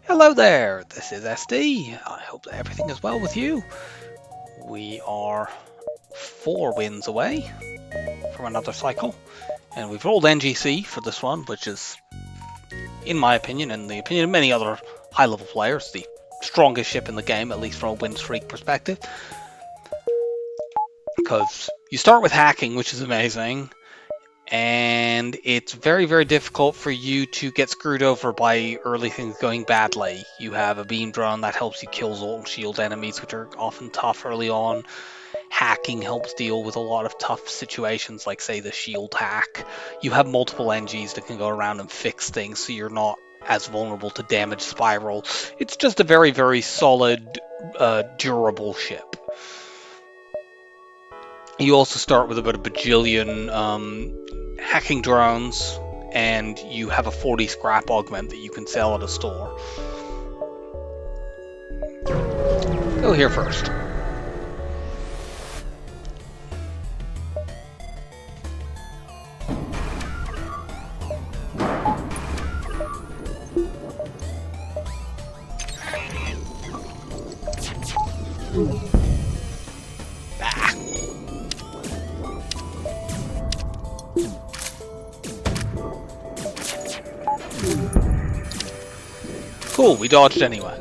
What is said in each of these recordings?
Hello there, this is SD. I hope that everything is well with you. We are 4 wins away from another cycle, and we've rolled Engi C for this one, which is, in my opinion, and the opinion of many other high-level players, the strongest ship in the game, at least from a win streak perspective. Because you start with hacking, which is amazing, and it's very, very difficult for you to get screwed over by early things going badly. You have a beam drone that helps you kill Zolt and shield enemies, which are often tough early on. Hacking helps deal with a lot of tough situations, like, say, the shield hack. You have multiple NGs that can go around and fix things, so you're not as vulnerable to damage spiral. It's just a very, very solid, durable ship. You also start with about a bajillion hacking drones, and you have a 40 scrap augment that you can sell at a store. Go here first. Cool, we dodged anyway.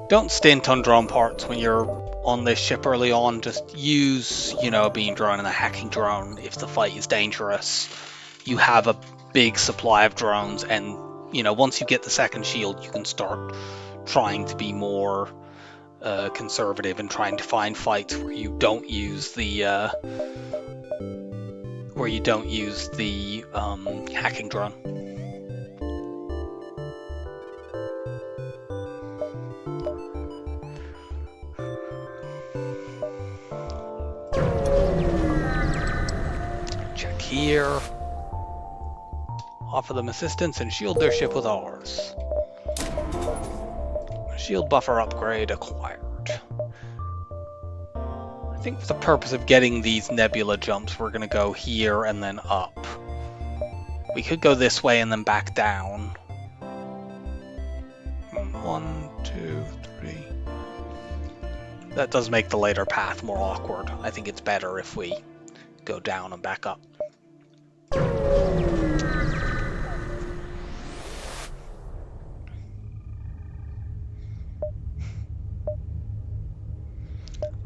Don't stint on drone parts when you're on this ship early on. Just use, a beam drone and a hacking drone if the fight is dangerous. You have a big supply of drones, and once you get the second shield, you can start trying to be more conservative and trying to find fights where you don't use the hacking drone. Check here. Offer them assistance and shield their ship with ours. Shield buffer upgrade acquired. I think for the purpose of getting these nebula jumps, we're going to go here and then up. We could go this way and then back down. 1, 2, 3. That does make the later path more awkward. I think it's better if we go down and back up.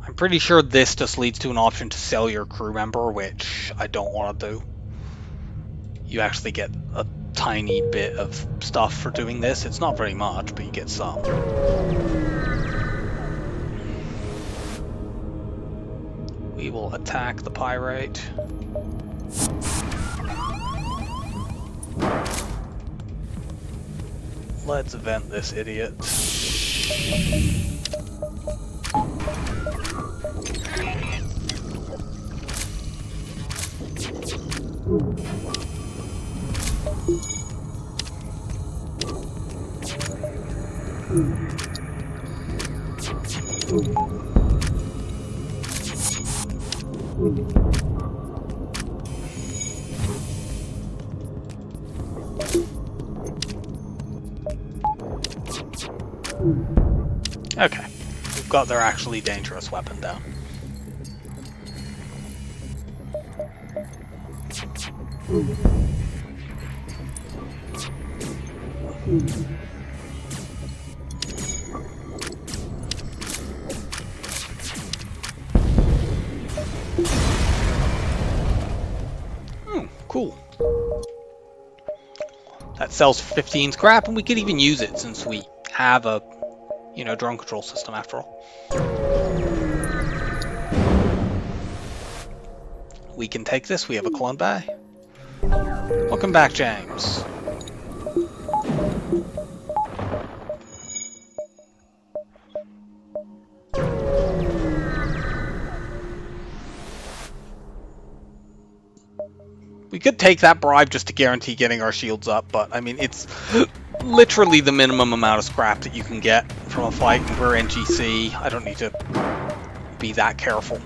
I'm pretty sure this just leads to an option to sell your crew member, which I don't want to do. You actually get a tiny bit of stuff for doing this. It's not very much, but you get some. We will attack the pirate. Let's vent this idiot. Okay, we've got their actually dangerous weapon down. Cool. That sells for 15 scrap, and we could even use it since we have a, drone control system after all. We can take this. We have a clone bay. Welcome back, James. We could take that bribe just to guarantee getting our shields up, but I mean, it's literally the minimum amount of scrap that you can get from a fight, and we're NGC. I don't need to be that careful.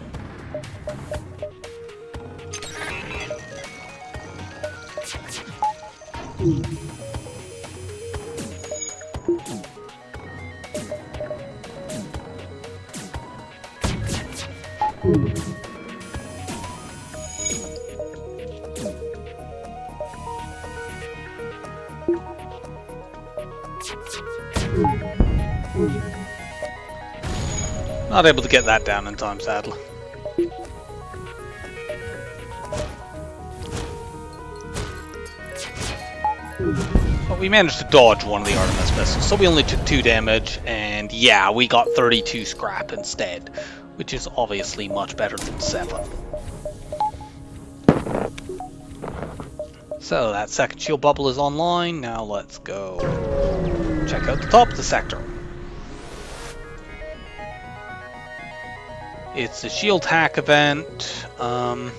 Not able to get that down in time, sadly. But we managed to dodge one of the Artemis missiles, so we only took 2 damage, and yeah, we got 32 scrap instead, which is obviously much better than 7. So that second shield bubble is online. Now let's go check out the top of the sector. It's a shield hack event. Because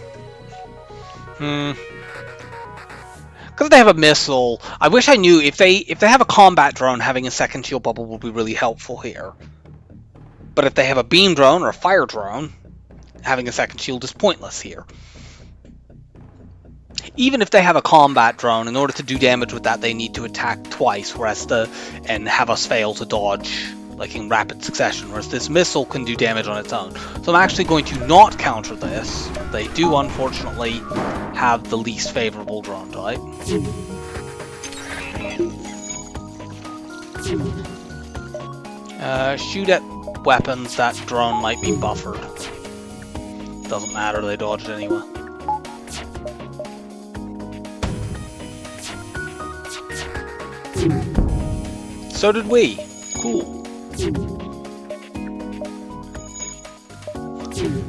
they have a missile, I wish I knew if they have a combat drone, having a second shield bubble will be really helpful here. But if they have a beam drone or a fire drone, having a second shield is pointless here. Even if they have a combat drone, in order to do damage with that, they need to attack twice, and have us fail to dodge, like in rapid succession, whereas this missile can do damage on its own. So I'm actually going to not counter this. They do, unfortunately, have the least favorable drone type. Shoot at weapons that drone might be buffered. Doesn't matter, they dodged anyway. So did we. Cool.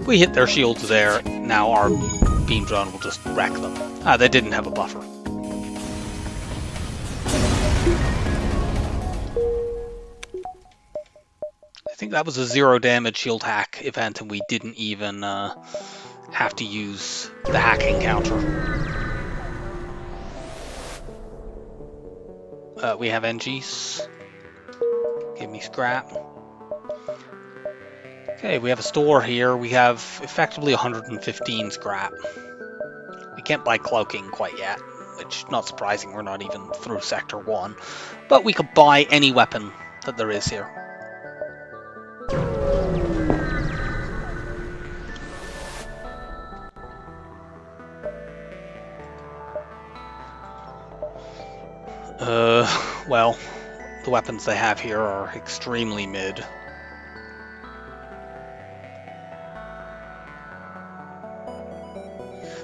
We hit their shields there, now our beam drone will just wreck them. Ah, they didn't have a buffer. I think that was a 0 damage shield hack event, and we didn't even have to use the hacking counter. We have Engis. Give me scrap. Okay, we have a store here. We have effectively 115 scrap. We can't buy cloaking quite yet, which, not surprising, we're not even through Sector 1. But we could buy any weapon that there is here. Well, the weapons they have here are extremely mid.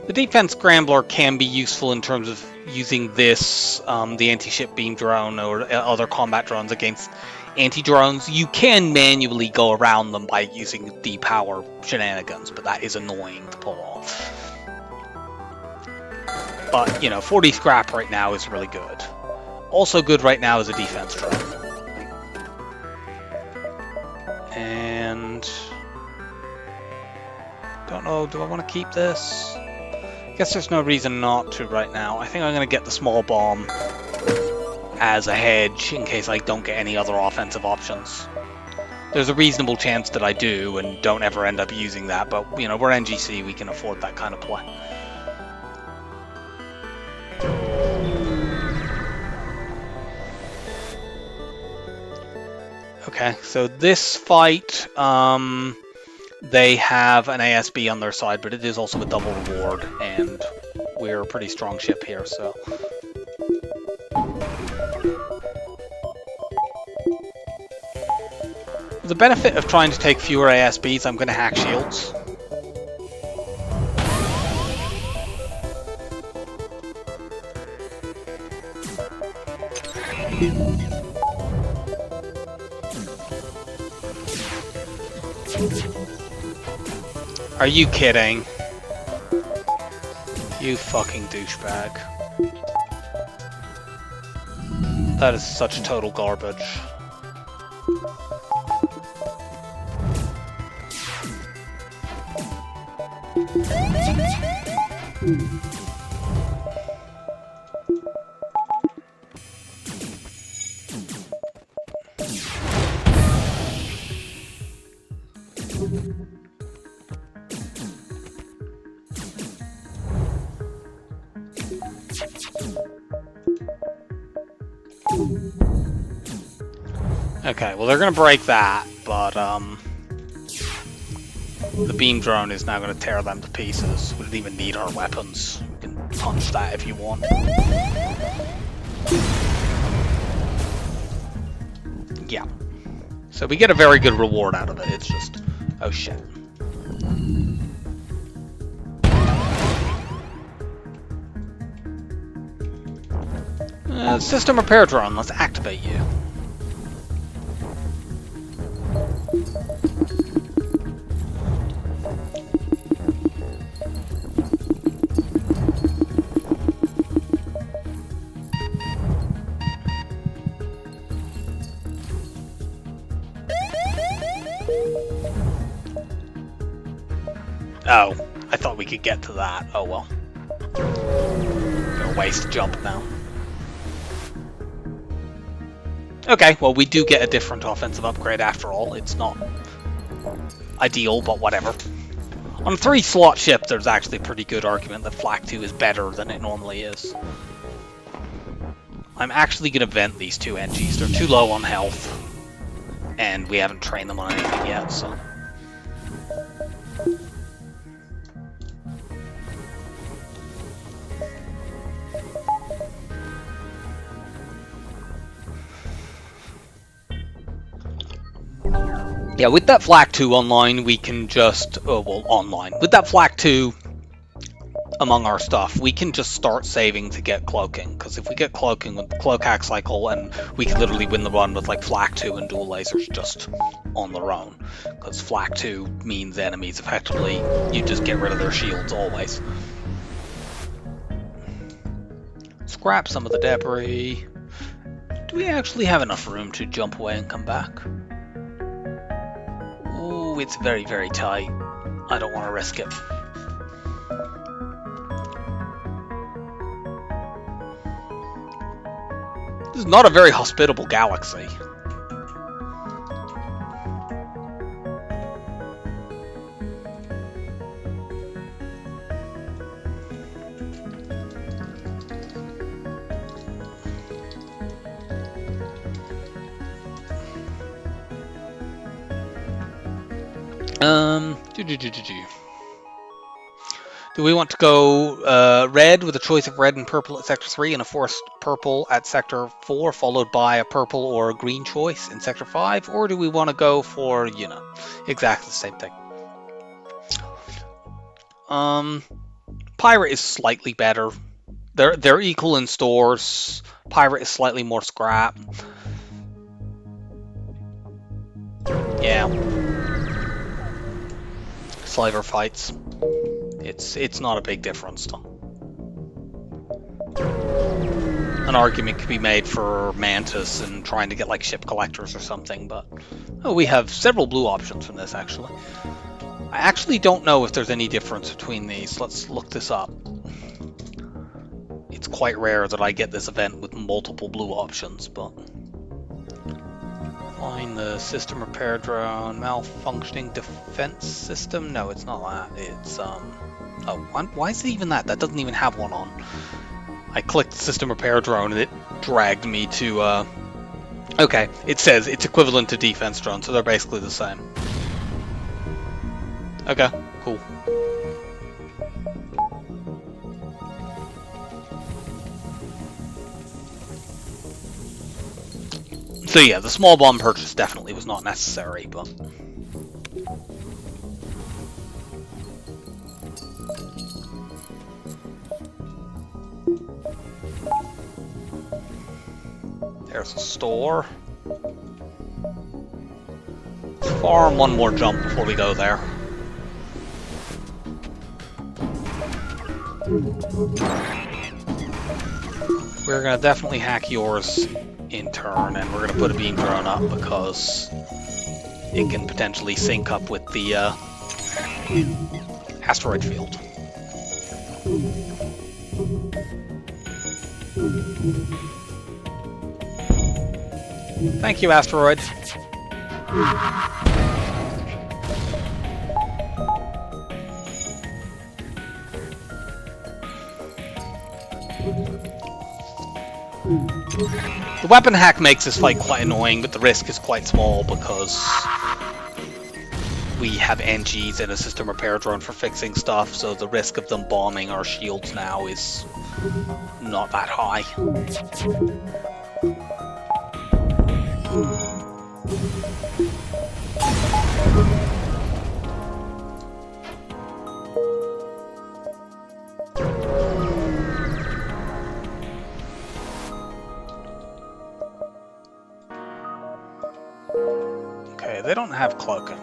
The defense scrambler can be useful in terms of using this, the anti-ship beam drone or other combat drones against anti-drones. You can manually go around them by using depower shenanigans, but that is annoying to pull off. But, you know, 40 scrap right now is really good. Also good right now is a defense drone. And don't know, do I want to keep this? I guess there's no reason not to right now. I think I'm going to get the small bomb as a hedge in case I don't get any other offensive options. There's a reasonable chance that I do and don't ever end up using that, but you know, we're NGC, we can afford that kind of play. Okay, so this fight, they have an ASB on their side, but it is also a double reward, and we're a pretty strong ship here, so... The benefit of trying to take fewer ASBs, I'm going to hack shields. Are you kidding? You fucking douchebag. That is such total garbage. Okay, well they're gonna break that, but the beam drone is now gonna tear them to pieces. We don't even need our weapons. You can punch that if you want. Yeah. So we get a very good reward out of it. It's just, oh shit. System repair drone, let's activate you. Oh, I thought we could get to that. Oh well. Gonna waste a jump now. Okay, well we do get a different offensive upgrade after all. It's not ideal, but whatever. On a 3-slot ship, there's actually a pretty good argument that Flak 2 is better than it normally is. I'm actually going to vent these 2 Engis. They're too low on health, and we haven't trained them on anything yet, so... Yeah, with that Flak 2 online, we can just... Oh, well, online. With that Flak 2 among our stuff, we can just start saving to get cloaking. Because if we get cloaking with the cloak hack cycle, and we can literally win the run with like Flak 2 and dual lasers just on their own. Because Flak 2 means enemies effectively, you just get rid of their shields always. Scrap some of the debris. Do we actually have enough room to jump away and come back? Ooh, it's very, very tight. I don't want to risk it. This is not a very hospitable galaxy. Do we want to go red with a choice of red and purple at Sector 3 and a forced purple at Sector 4, followed by a purple or a green choice in Sector 5? Or do we want to go for, you know, exactly the same thing? Pirate is slightly better. They're equal in stores. Pirate is slightly more scrap. Yeah. Sliver fights. It's not a big difference though. An argument could be made for Mantis and trying to get like ship collectors or something, but we have several blue options from this actually. I actually don't know if there's any difference between these. Let's look this up. It's quite rare that I get this event with multiple blue options, but find the system repair drone, malfunctioning defense system. No, it's not that. It's oh, why is it even that? That doesn't even have one on. I clicked system repair drone and it dragged me to okay, it says it's equivalent to defense drone, so they're basically the same. Okay, cool. So yeah, the small bomb purchase definitely was not necessary, but... There's a store. Let's farm one more jump before we go there. We're gonna definitely hack yours in turn, and we're gonna put a beam drone up because it can potentially sync up with the asteroid field. Thank you, asteroid. The weapon hack makes this fight quite annoying, but the risk is quite small because we have NGs and a system repair drone for fixing stuff, so the risk of them bombing our shields now is not that high. Okay, they don't have cloaking.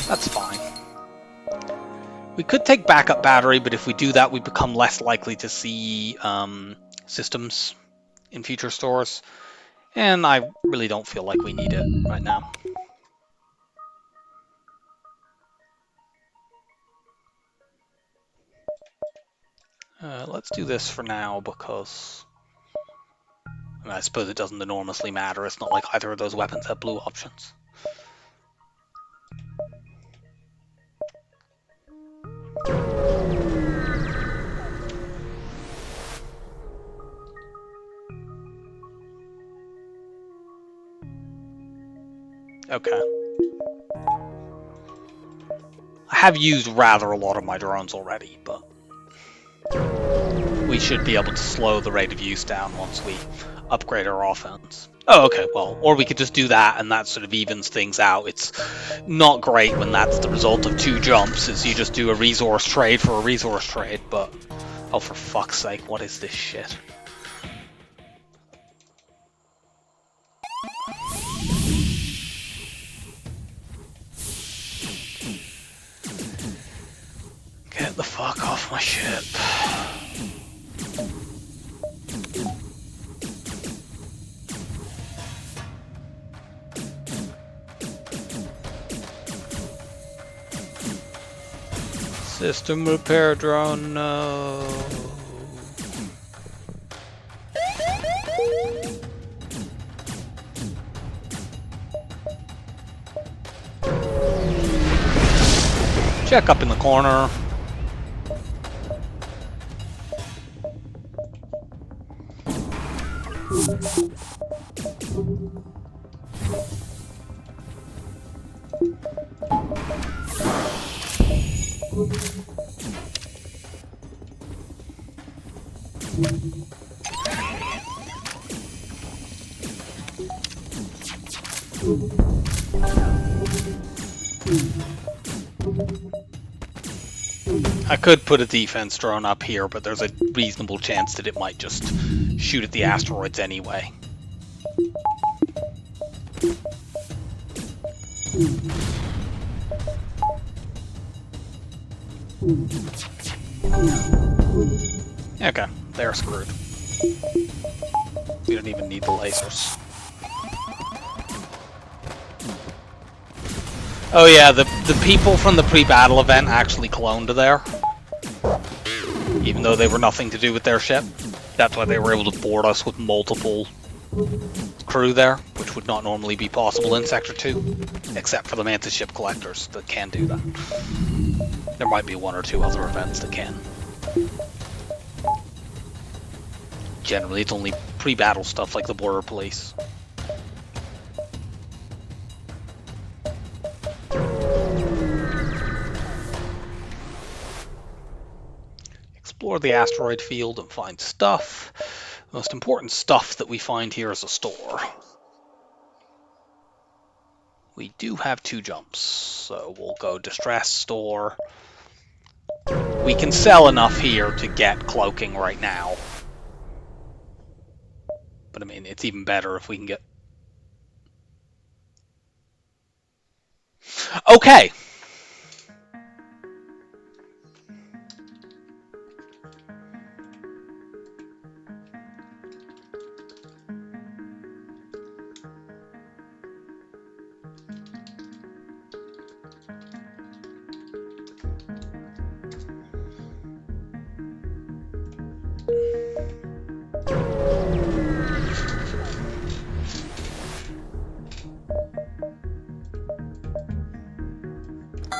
That's fine. We could take backup battery, but if we do that, we become less likely to see systems in future stores. And I really don't feel like we need it right now. Let's do this for now because I suppose it doesn't enormously matter. It's not like either of those weapons have blue options. Okay. I have used rather a lot of my drones already, but we should be able to slow the rate of use down once we upgrade our offense. Oh, okay, well, or we could just do that and that sort of evens things out. It's not great when that's the result of 2 jumps, is you just do a resource trade for a resource trade, but oh, for fuck's sake, what is this shit? Get the fuck off my ship. System repair drone, no. Check up in the corner. I could put a defense drone up here, but there's a reasonable chance that it might just shoot at the asteroids anyway. Okay, they're screwed. We don't even need the lasers. Oh yeah, the people from the pre-battle event actually cloned there. Even though they were nothing to do with their ship. That's why they were able to board us with multiple crew there, which would not normally be possible in Sector 2. Except for the Mantis ship collectors that can do that. There might be 1 or 2 other events that can. Generally, it's only pre-battle stuff like the border police. Explore the asteroid field and find stuff. The most important stuff that we find here is a store. We do have 2 jumps, so we'll go distress store. We can sell enough here to get cloaking right now. But I mean, it's even better if we can get... Okay!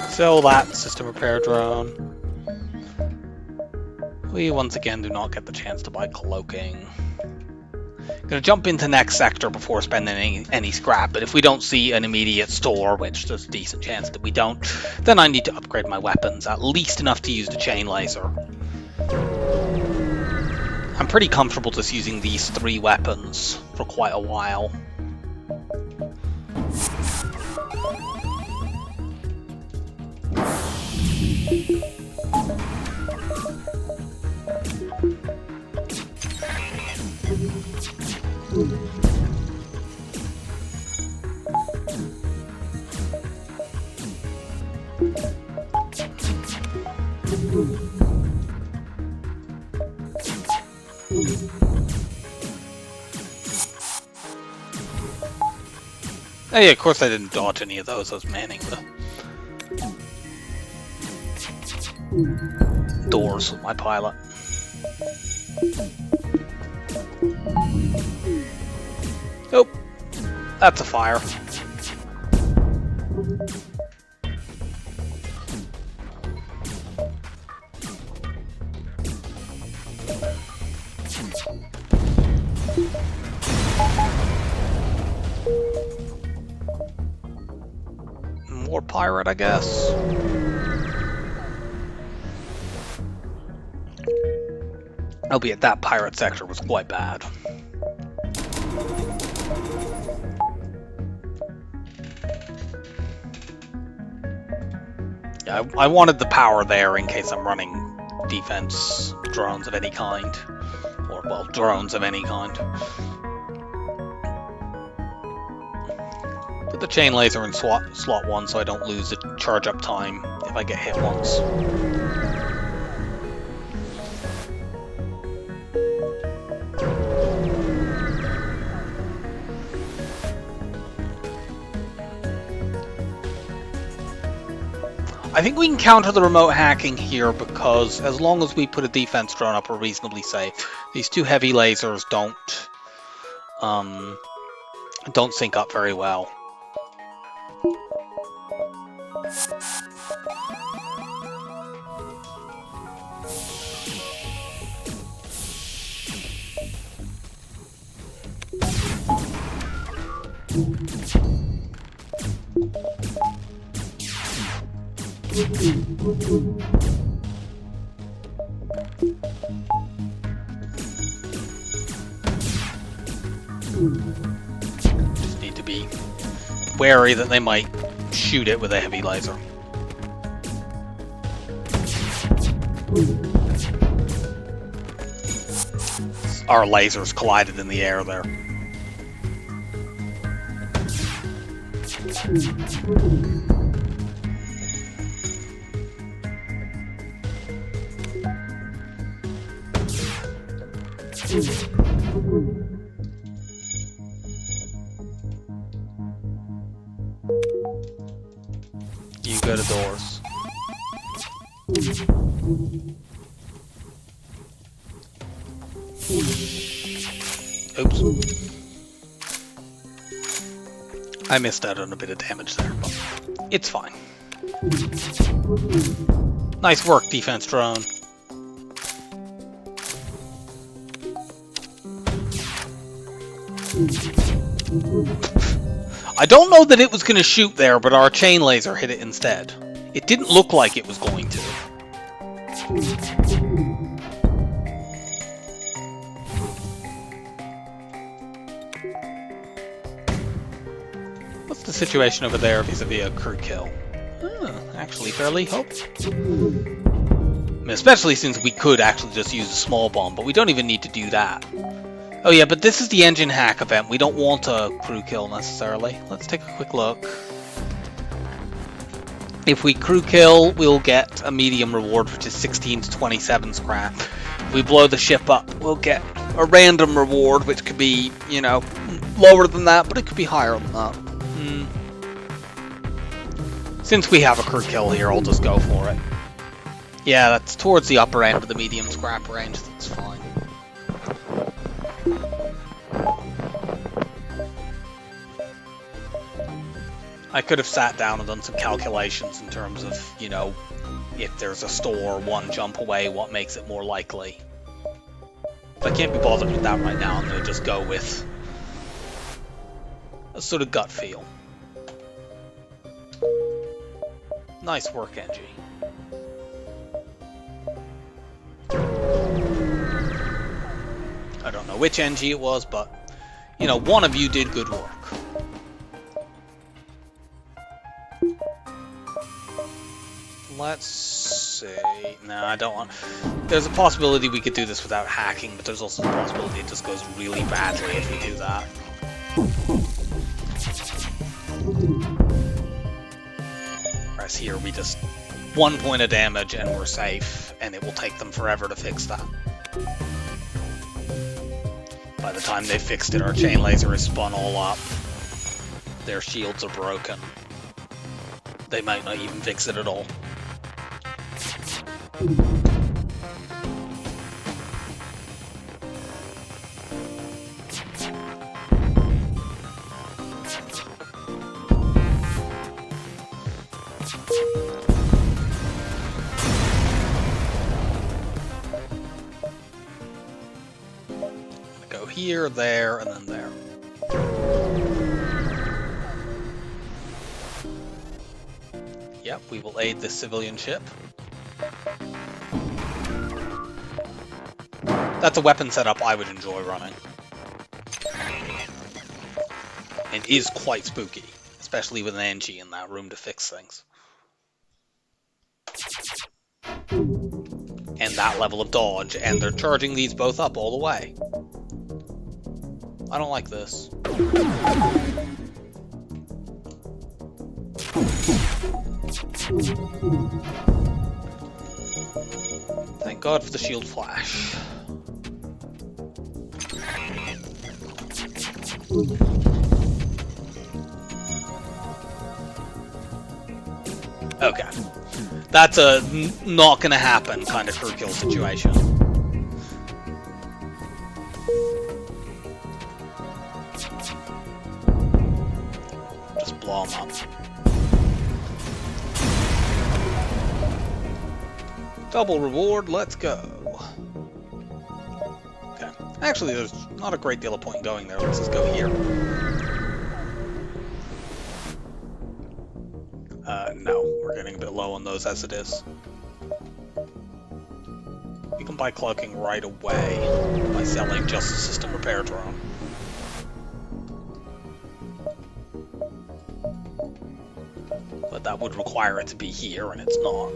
Sell that system repair drone. We once again do not get the chance to buy cloaking. Gonna jump into next sector before spending any scrap, but if we don't see an immediate store, which there's a decent chance that we don't, then I need to upgrade my weapons, at least enough to use the chain laser. I'm pretty comfortable just using these 3 weapons for quite a while. Oh yeah, of course I didn't dodge any of those. I was manning the doors with my pilot. Oh, that's a fire. More pirate, I guess. Albeit that pirate sector was quite bad. Yeah, I wanted the power there in case I'm running defense drones of any kind. Or, well, drones of any kind. Put the chain laser in slot 1 so I don't lose the charge up time if I get hit once. I think we can counter the remote hacking here because as long as we put a defense drone up, we're reasonably safe. These 2 heavy lasers don't sync up very well. Just need to be wary that they might shoot it with a heavy laser. Our lasers collided in the air there. You go to doors. Oops. I missed out on a bit of damage there, but it's fine. Nice work, defense drone. I don't know that it was going to shoot there, but our chain laser hit it instead. It didn't look like it was going to. What's the situation over there vis-a-vis a crew kill? Actually fairly hopeful. Especially since we could actually just use a small bomb, but we don't even need to do that. Oh yeah, but this is the engine hack event. We don't want a crew kill necessarily. Let's take a quick look. If we crew kill, we'll get a medium reward, which is 16 to 27 scrap. If we blow the ship up, we'll get a random reward, which could be, you know, lower than that, but it could be higher than that. Since we have a crew kill here, I'll just go for it. Yeah, that's towards the upper end of the medium scrap range. That's fine. I could have sat down and done some calculations in terms of, you know, if there's a store one jump away, what makes it more likely. But I can't be bothered with that right now. I'm going to just go with a sort of gut feel. Nice work, Engi. I don't know which Engi it was, but, you know, one of you did good work. Let's see. No, I don't want... There's a possibility we could do this without hacking, but there's also the possibility it just goes really badly if we do that. Whereas here we just... 1 point of damage and we're safe, and it will take them forever to fix that. By the time they fixed it, our chain laser is spun all up. Their shields are broken. They might not even fix it at all. Go here, there, and then there. Yep, we will aid this civilian ship. That's a weapon setup I would enjoy running. And is quite spooky, especially with an Engi in that room to fix things. And that level of dodge, and they're charging these both up all the way. I don't like this. Thank God for the shield flash. Okay. That's a not gonna happen kind of crew kill situation. Just blow them up. Double reward, let's go. Okay. Actually, there's not a great deal of point in going there. Let's just go here. No, we're getting a bit low on those as it is. You can buy cloaking right away by selling just a system repair drone. But that would require it to be here, and it's not.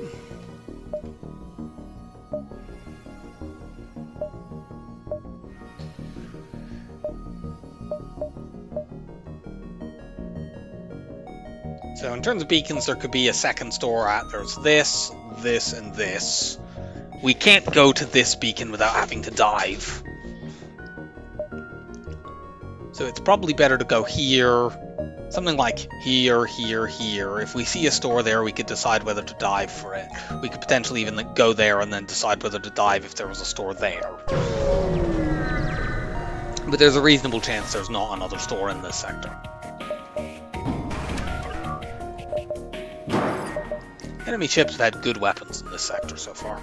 So in terms of beacons, there could be a second store at. There's this, this, and this. We can't go to this beacon without having to dive. So it's probably better to go here. Something like here, here, here. If we see a store there, we could decide whether to dive for it. We could potentially even go there and then decide whether to dive if there was a store there. But there's a reasonable chance there's not another store in this sector. Enemy ships have had good weapons in this sector so far.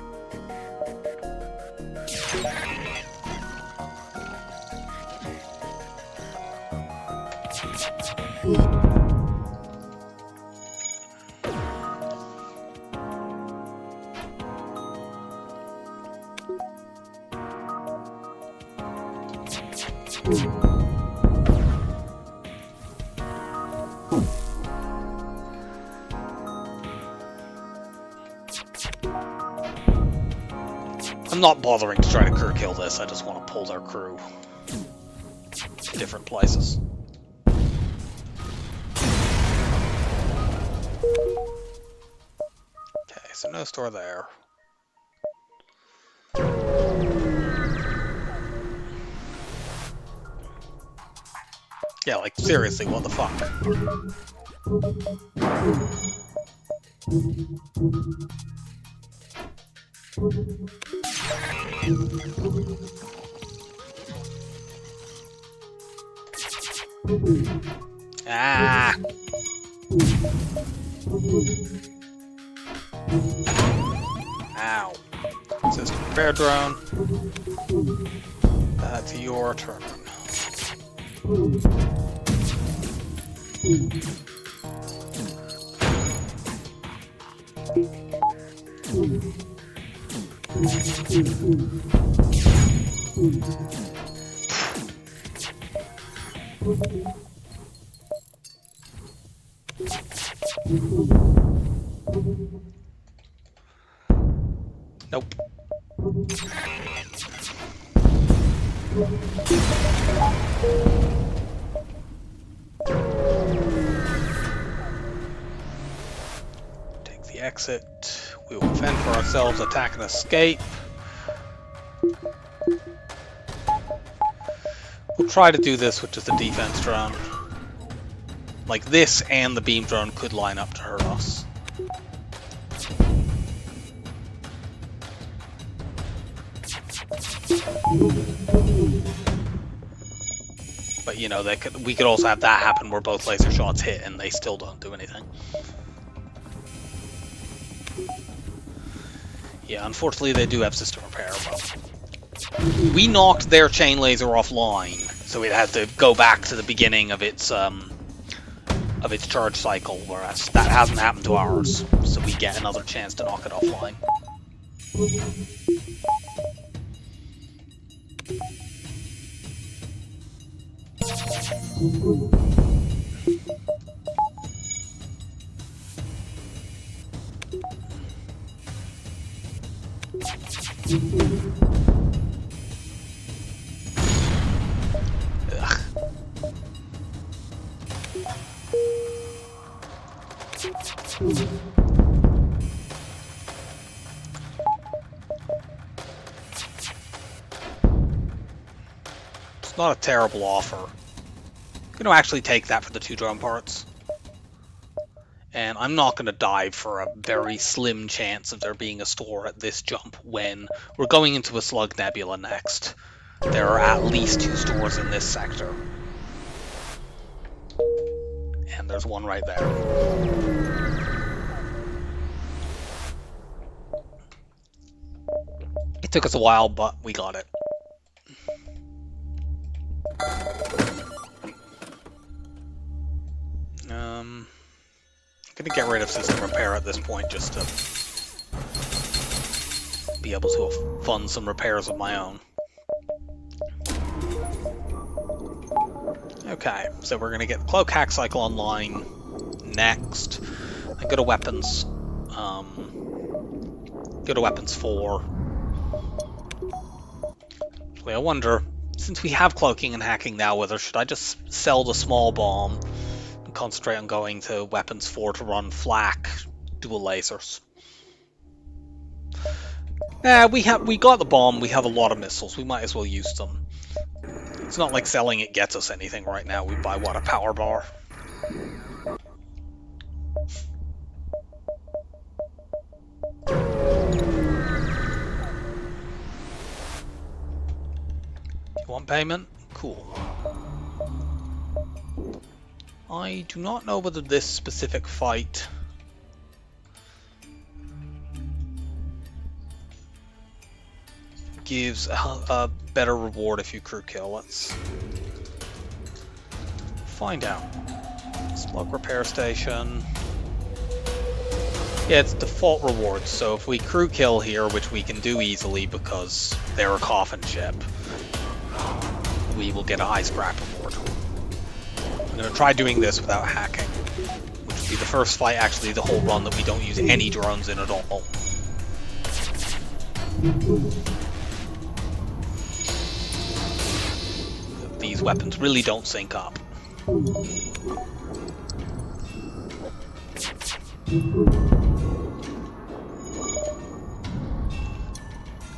I'm not bothering to try to crew kill this, I just want to pull their crew to different places. Okay, so no store there. Yeah, like, seriously, what the fuck? Ah! system repair drone. That's your turn. Nope. Take the exit. We will fend for ourselves, attack and escape. We'll try to do this with just a defense drone. Like this and the beam drone could line up to hurt us. But you know, we could also have that happen where both laser shots hit and they still don't do anything. Yeah, unfortunately they do have system repair, but we knocked their chain laser offline, so it had to go back to the beginning of its charge cycle, whereas that hasn't happened to ours, so we get another chance to knock it offline. Ugh. It's not a terrible offer. I'm going to actually take that for the 2 drone parts. And I'm not going to dive for a very slim chance of there being a store at this jump when we're going into a slug nebula next. There are at least 2 stores in this sector. And there's one right there. It took us a while, but we got it. I'm gonna get rid of system repair at this point just to be able to fund some repairs of my own. Okay, so we're gonna get the cloak hack cycle online next. And go to weapons. Go to weapons 4. Actually, I wonder, since we have cloaking and hacking now, whether should I just sell the small bomb and concentrate on going to weapons 4 to run flak dual lasers. We got the bomb, we have a lot of missiles, we might as well use them. It's not like selling it gets us anything right now, we buy what, a power bar? You want payment? Cool. I do not know whether this specific fight gives a better reward if you crew kill. Let's find out. Slug repair station. Yeah, it's default rewards, so if we crew kill here, which we can do easily because they're a coffin ship, we will get a high scrap reward. I'm going to try doing this without hacking, which will be the first fight, actually, the whole run that we don't use any drones in at all. These weapons really don't sync up.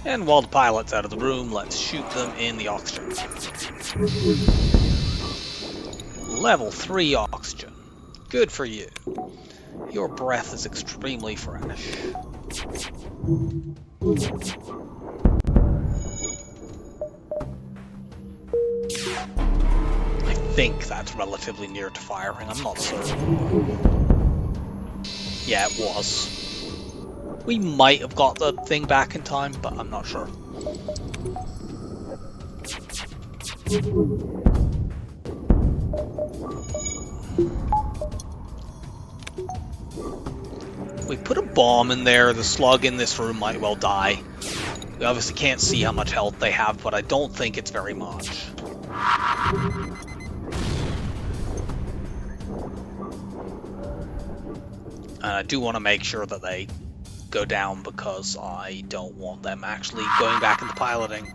And while the pilot's out of the room, let's shoot them in the oxygen. Level 3 oxygen. Good for you. Your breath is extremely fresh. I think that's relatively near to firing, I'm not certain. Yeah, it was. We might have got the thing back in time, but I'm not sure. We put a bomb in there, the slug in this room might well die. We obviously can't see how much health they have, but I don't think it's very much. And I do want to make sure that they go down because I don't want them actually going back into piloting.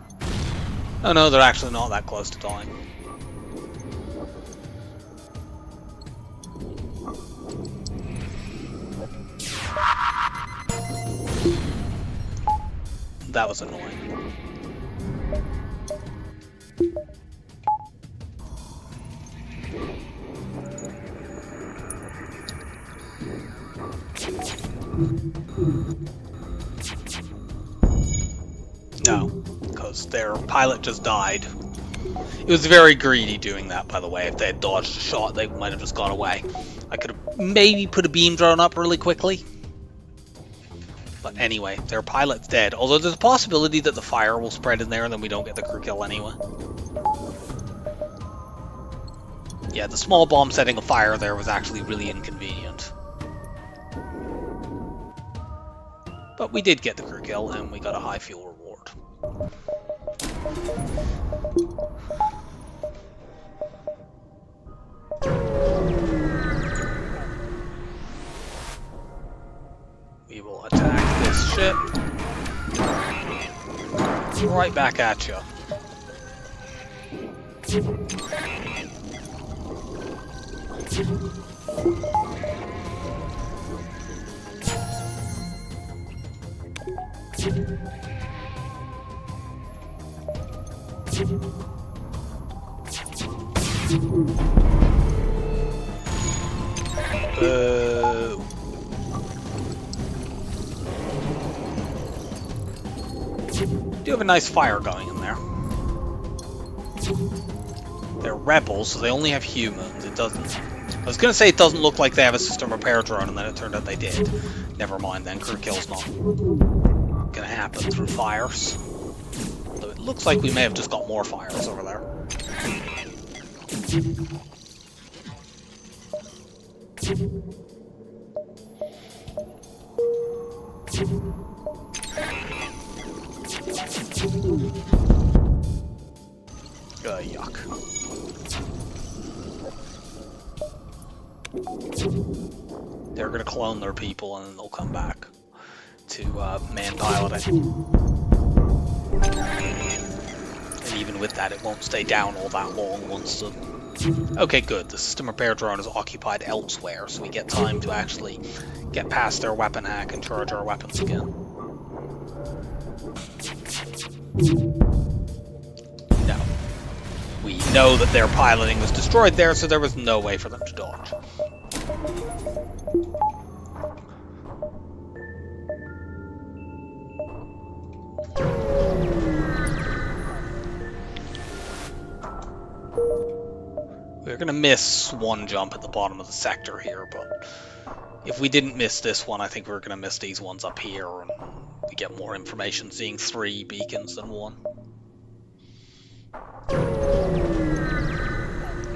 Oh no, they're actually not that close to dying. That was annoying. No, because their pilot just died. It was very greedy doing that, by the way. If they had dodged a shot, they might have just gone away. I could have maybe put a beam drone up really quickly. But anyway, their pilot's dead. Although there's a possibility that the fire will spread in there and then we don't get the crew kill anyway. Yeah, the small bomb setting a fire there was actually really inconvenient. But we did get the crew kill and we got a high fuel reward. We will attack this ship. Right back at you. Do have a nice fire going in there. They're rebels, so they only have humans. It doesn't... I was going to say it doesn't look like they have a system repair drone, and then it turned out they did. Never mind then, crew kill's not going to happen through fires. Though it looks like we may have just got more fires over there. Yuck. They're gonna clone their people and then they'll come back to man piloting. And even with that, it won't stay down all that long once the... Okay, good. The system repair drone is occupied elsewhere, so we get time to actually get past their weapon hack and charge our weapons again. No. We know that their piloting was destroyed there, so there was no way for them to dodge. We're going to miss one jump at the bottom of the sector here, but if we didn't miss this one, I think we're going to miss these ones up here, and we get more information seeing 3 beacons than 1.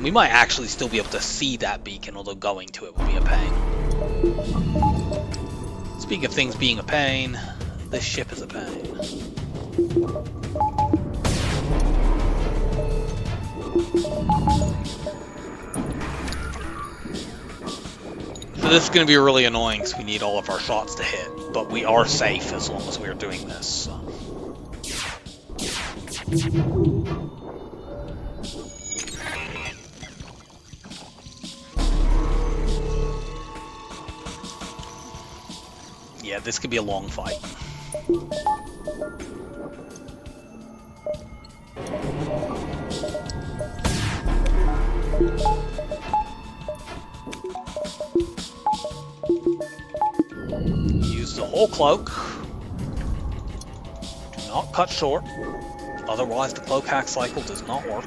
We might actually still be able to see that beacon, although going to it would be a pain. Speaking of things being a pain, this ship is a pain. So this is going to be really annoying because we need all of our shots to hit, but we are safe as long as we're doing this. So. Yeah, this could be a long fight. Use the whole cloak. Do not cut short. Otherwise, the cloak hack cycle does not work.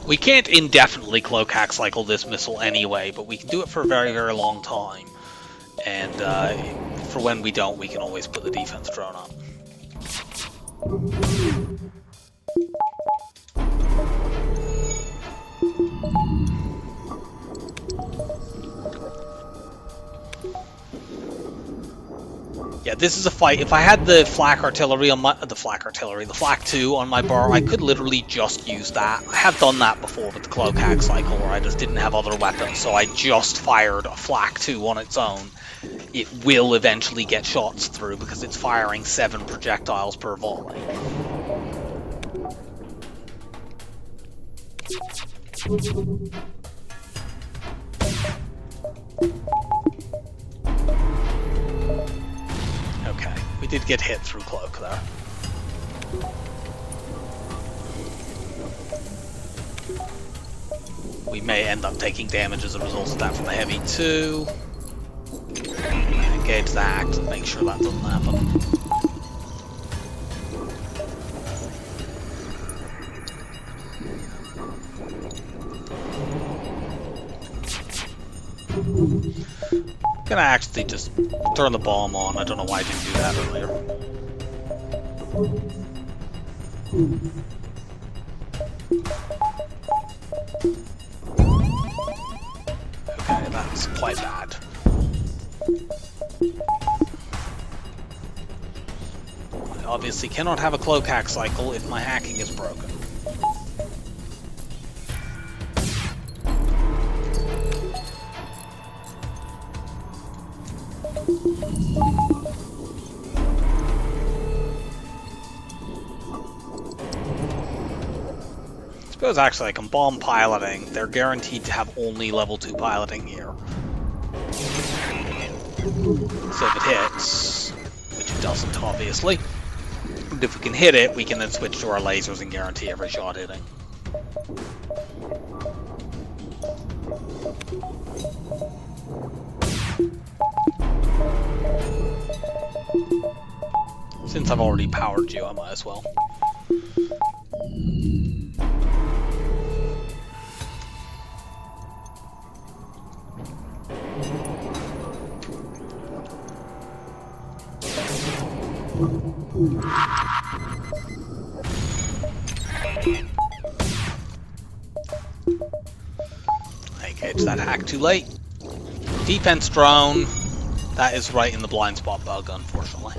We can't indefinitely cloak hack cycle this missile anyway, but we can do it for a very, very long time. And for when we don't, we can always put the defense drone up. Yeah, this is a fight. If I had the flak artillery on my the flak 2 on my bar, I could literally just use that. I have done that before with the cloak hack cycle, where I just didn't have other weapons, so I just fired a flak 2 on its own. It will eventually get shots through because it's firing 7 projectiles per volley. Okay, we did get hit through cloak there. We may end up taking damage as a result of that from the heavy 2. Engage the axe and make sure that doesn't happen. I'm gonna actually just turn the bomb on. I don't know why I didn't do that earlier. Okay, that's quite bad. I obviously cannot have a cloak hack cycle if my hacking is broken. I suppose actually I can bomb piloting. They're guaranteed to have only level 2 piloting here. So if it hits, which it doesn't obviously, but if we can hit it, we can then switch to our lasers and guarantee every shot hitting. Since I've already powered you, I might as well. I engaged that hack too late. Defense drone. That is right in the blind spot bug, unfortunately.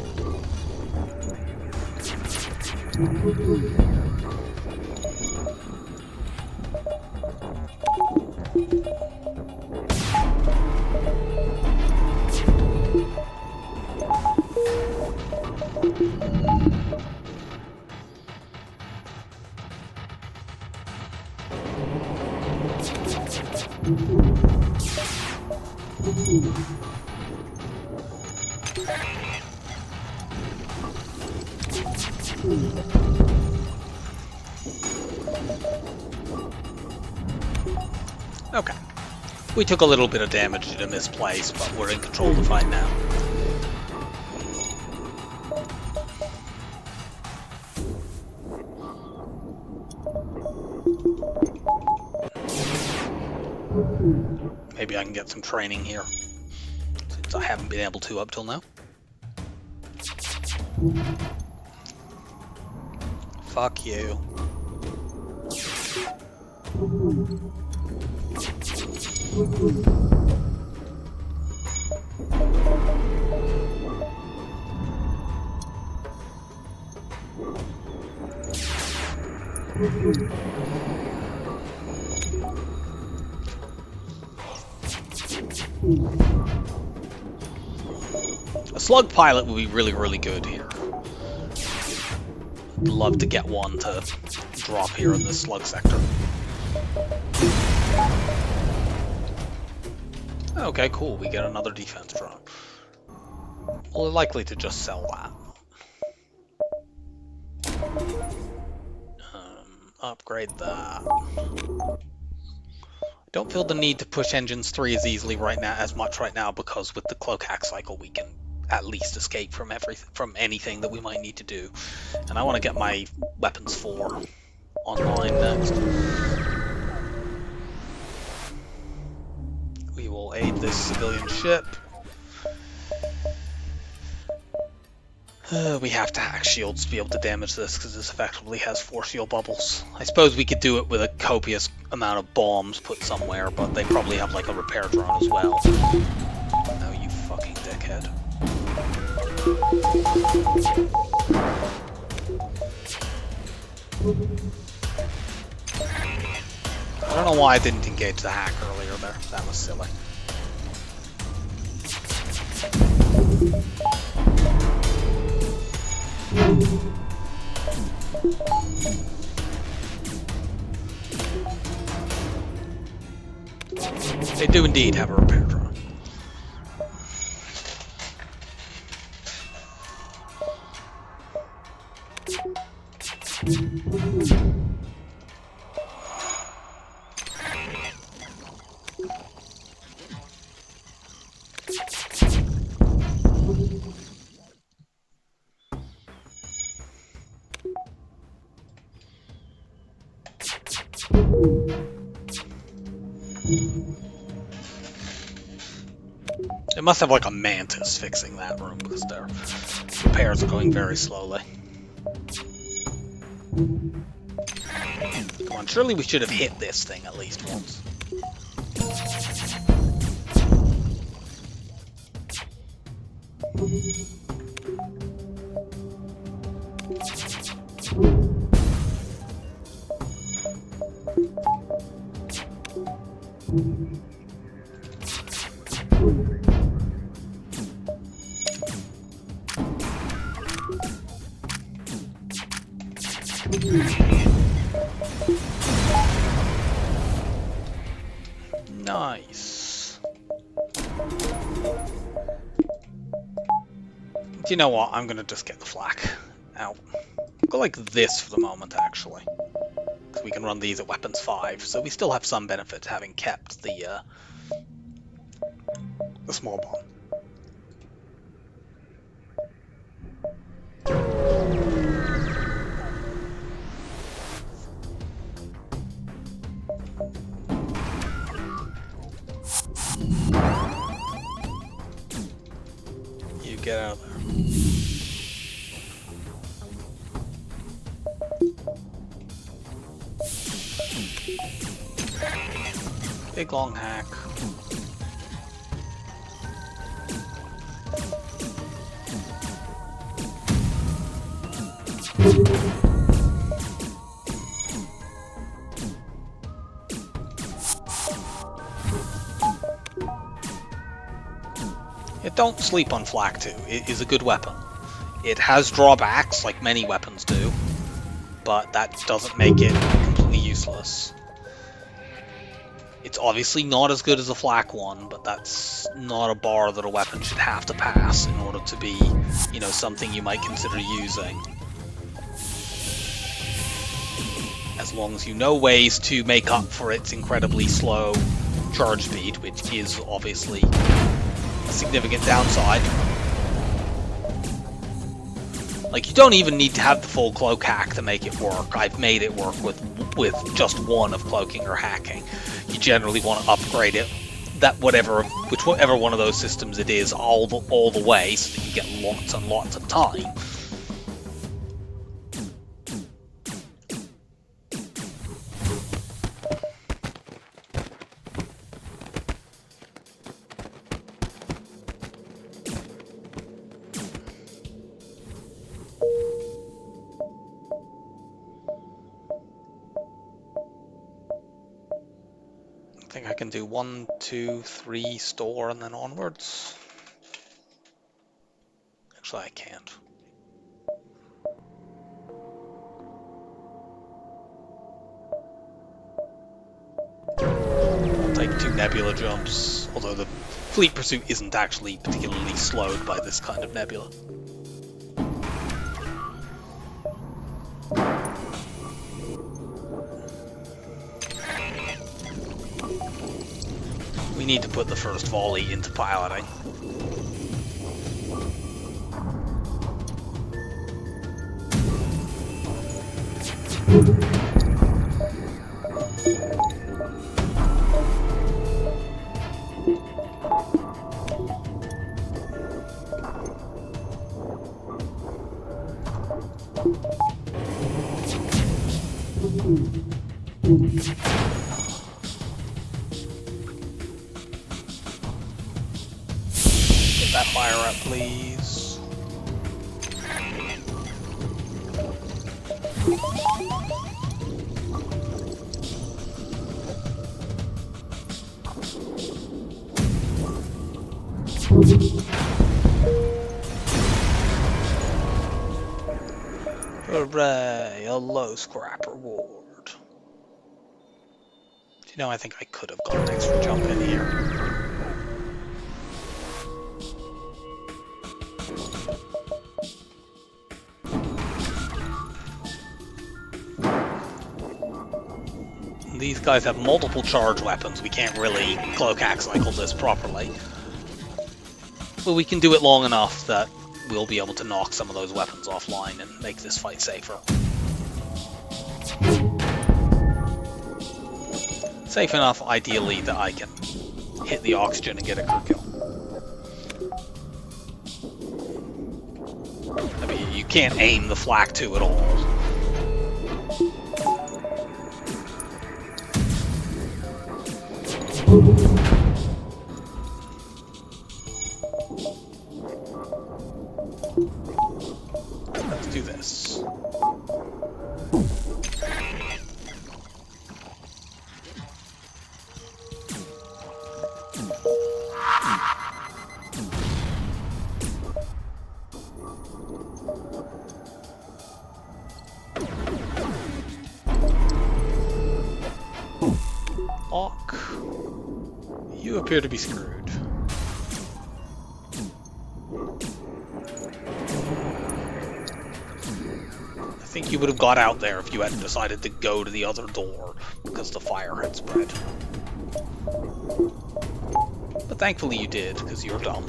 Okay. We took a little bit of damage due to misplace, but we're in control of the fight now. Maybe I can get some training here, since I haven't been able to up till now. Fuck you. A slug pilot would be really, really good here. I'd love to get one to drop here in this slug sector. Okay, cool. We get another defense drone. Well, we're likely to just sell that. Upgrade that. Don't feel the need to push engines 3 as easily as much right now, because with the cloak hack cycle we can at least escape from anything that we might need to do. And I want to get my weapons 4 online next. this civilian ship. We have to hack shields to be able to damage this, because this effectively has force shield bubbles. I suppose we could do it with a copious amount of bombs put somewhere, but they probably have like a repair drone as well. No, you fucking dickhead. I don't know why I didn't engage the hack earlier there. That was silly. They do indeed have a repair drone. They must have like a mantis fixing that room, because their repairs are going very slowly. Come on, surely we should have hit this thing at least once. Nice. Do you know what? I'm gonna just get the flak out. Go like this for the moment, actually. Because we can run these at weapons 5, so we still have some benefit having kept the small bomb. You get out of there. Big long hack. Don't sleep on Flak 2. It is a good weapon. It has drawbacks, like many weapons do, but that doesn't make it completely useless. It's obviously not as good as a Flak 1, but that's not a bar that a weapon should have to pass in order to be, you know, something you might consider using. As long as you know ways to make up for its incredibly slow charge speed, which is obviously a significant downside. Like, you don't even need to have the full cloak hack to make it work. I've made it work with just one of cloaking or hacking. You generally want to upgrade it, whichever one of those systems it is, all the way, so that you get lots and lots of time. I think I can do 1, 2, 3 store and then onwards. Actually, I can't. I'll take 2 nebula jumps, although the fleet pursuit isn't actually particularly slowed by this kind of nebula. We need to put the first volley into piloting. Get that fire up, please. Hooray, a low scrap reward. You know, I think I could have got an extra jump in here. These guys have multiple charge weapons. We can't really cloak axe cycle this properly. But we can do it long enough that we'll be able to knock some of those weapons offline and make this fight safer. Safe enough, ideally, that I can hit the oxygen and get a crew kill. I mean, you can't aim the flak 2 at all. Let's do this. Lock. You appear to be screwed. I think you would have got out there if you hadn't decided to go to the other door because the fire had spread. But thankfully you did, because you're dumb.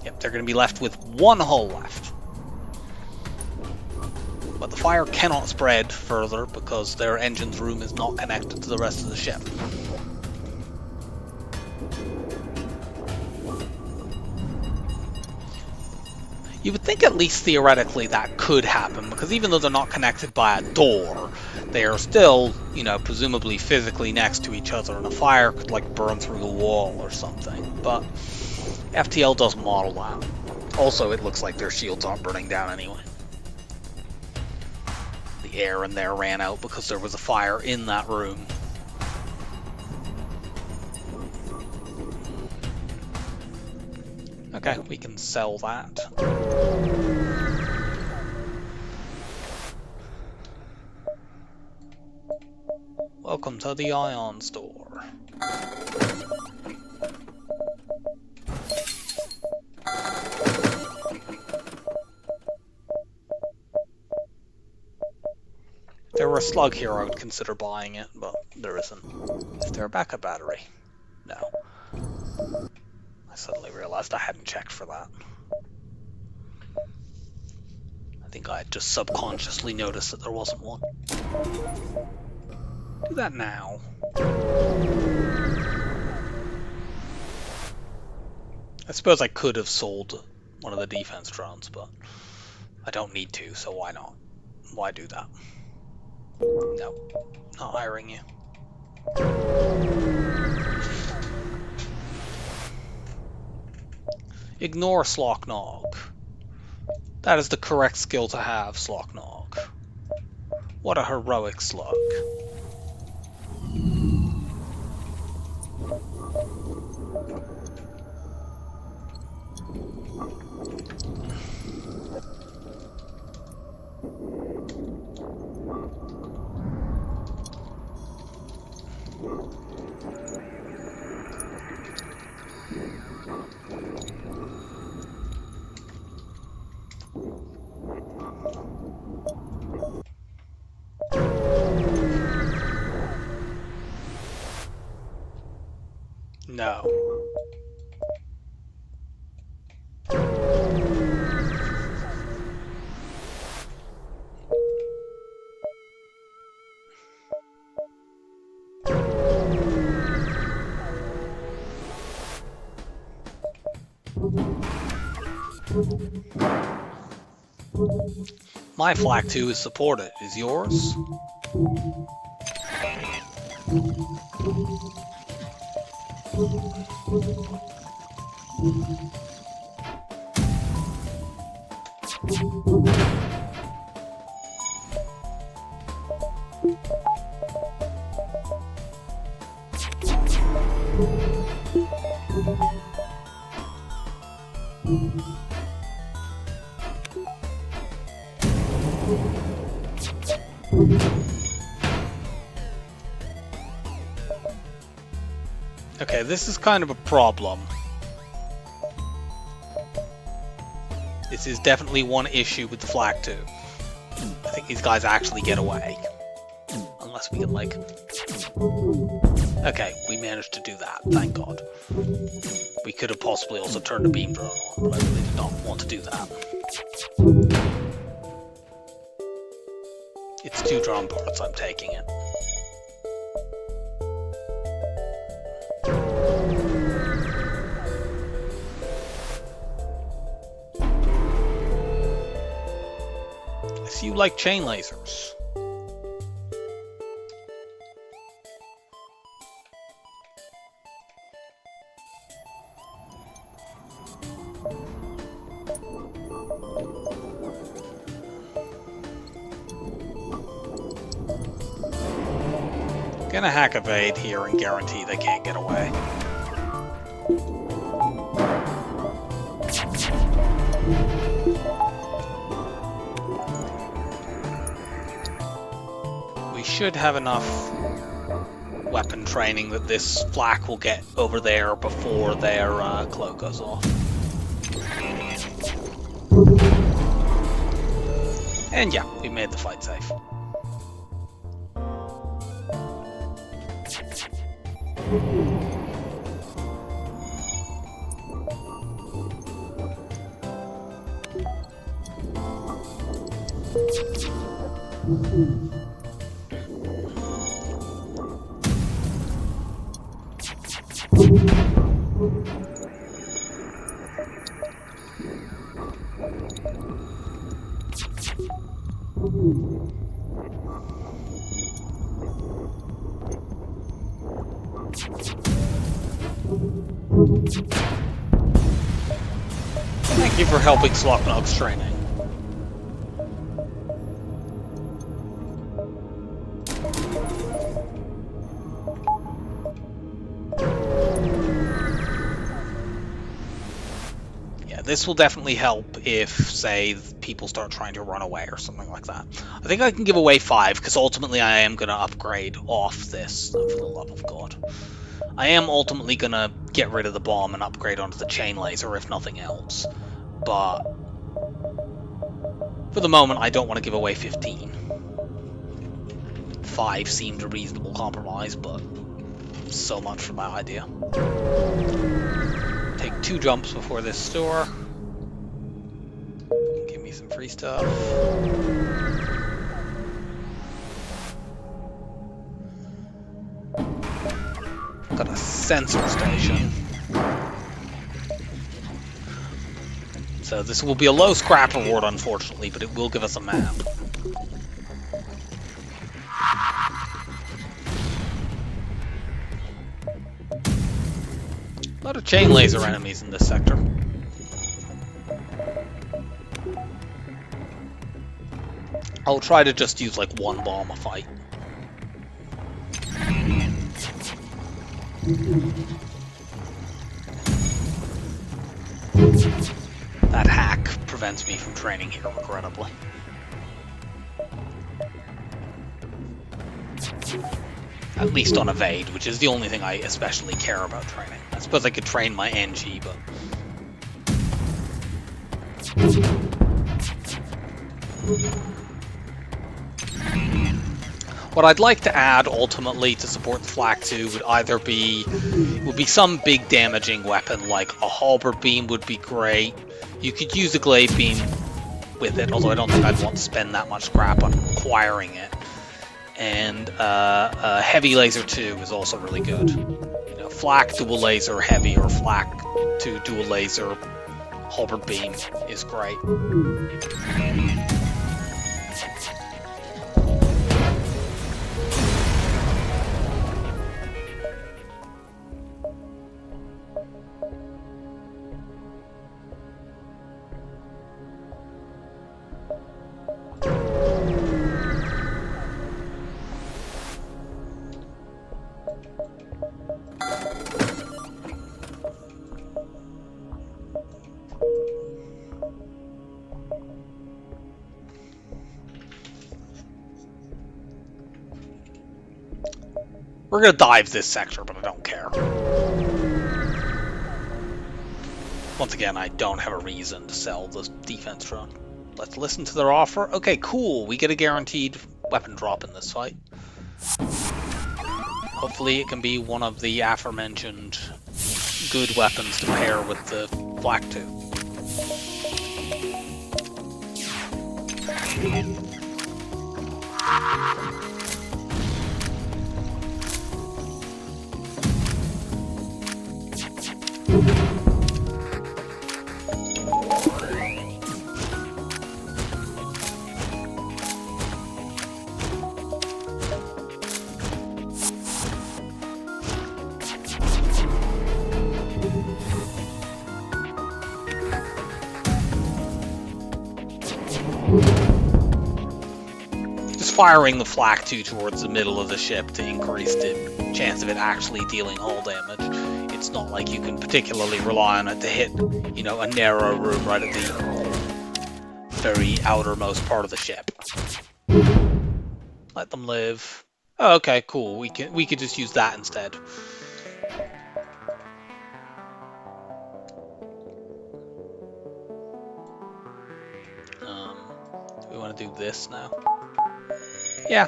Yep, they're going to be left with one hull left. But the fire cannot spread further because their engine's room is not connected to the rest of the ship. You would think at least theoretically that could happen, because even though they're not connected by a door, they are still, you know, presumably physically next to each other, and a fire could like burn through the wall or something. But FTL doesn't model that. Also, it looks like their shields aren't burning down anyway. The air in there ran out because there was a fire in that room. Okay, we can sell that. Welcome to the Ion Store. If there were a slug here, I would consider buying it, but there isn't. Is there a backup battery? No. I suddenly realized I hadn't checked for that. I think I had just subconsciously noticed that there wasn't one. Do that now. I suppose I could have sold one of the defense drones, but I don't need to, so why not? Why do that? No, not hiring you. Ignore Slocknog. That is the correct skill to have, Slocknog. What a heroic slug. No. My Flak 2 is supported. Is yours? Okay, this is kind of a problem. This is definitely one issue with the Flak 2. I think these guys actually get away. Unless we can, like... Okay, we managed to do that, thank God. We could have possibly also turned the beam drone on, but I really did not want to do that. It's 2 drone parts, I'm taking it. I see you like chain lasers. Gonna hack evade here and guarantee they can't get away. We should have enough weapon training that this flak will get over there before their cloak goes off. And yeah, we made the fight safe. Thank you for helping Slopnog's training. Yeah, this will definitely help if, say, people start trying to run away or something like that. I think I can give away 5, because ultimately I am going to upgrade off this, for the love of God. I am ultimately going to get rid of the bomb and upgrade onto the chain laser, if nothing else. But for the moment, I don't want to give away 15. 5 seemed a reasonable compromise, but so much for that idea. Take 2 jumps before this store. Give me some free stuff. Got a sensor station. So this will be a low scrap reward, unfortunately, but it will give us a map. A lot of chain laser enemies in this sector. I'll try to just use like 1 bomb a fight. That hack prevents me from training here, regrettably. At least on evade, which is the only thing I especially care about training. I suppose I could train my Engi, but... What I'd like to add, ultimately, to support the Flak 2 would either be... would be some big damaging weapon, like a halberd beam would be great. You could use a glaive beam with it, although I don't think I'd want to spend that much scrap on acquiring it. And a heavy laser 2 is also really good. You know, flak dual laser heavy or flak 2 dual laser halberd beam is great. We're gonna dive this sector, but I don't care. Once again, I don't have a reason to sell the defense drone. Let's listen to their offer. Okay, cool. We get a guaranteed weapon drop in this fight. Hopefully it can be one of the aforementioned good weapons to pair with the Flak 2. Firing the Flak 2 towards the middle of the ship to increase the chance of it actually dealing hull damage. It's not like you can particularly rely on it to hit, you know, a narrow room right at the very outermost part of the ship. Let them live. Oh, okay, cool. We could just use that instead. Do we want to do this now? Yeah.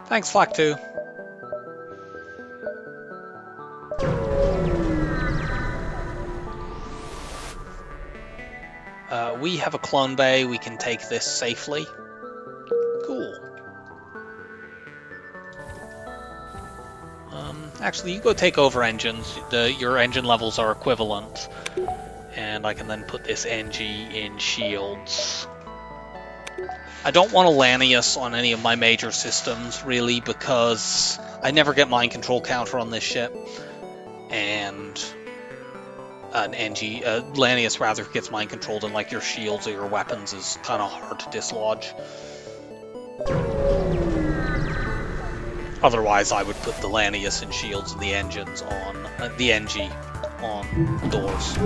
Thanks, Flak 2. We have a clone bay. We can take this safely. Cool. Actually, you go take over engines. Your engine levels are equivalent. And I can then put this Engi in shields. I don't want a Lanius on any of my major systems, really, because I never get mind control counter on this ship. And an Engi, Lanius rather gets mind controlled, and like your shields or your weapons is kind of hard to dislodge. Otherwise, I would put the Lanius and shields and the engines on, the Engi on doors.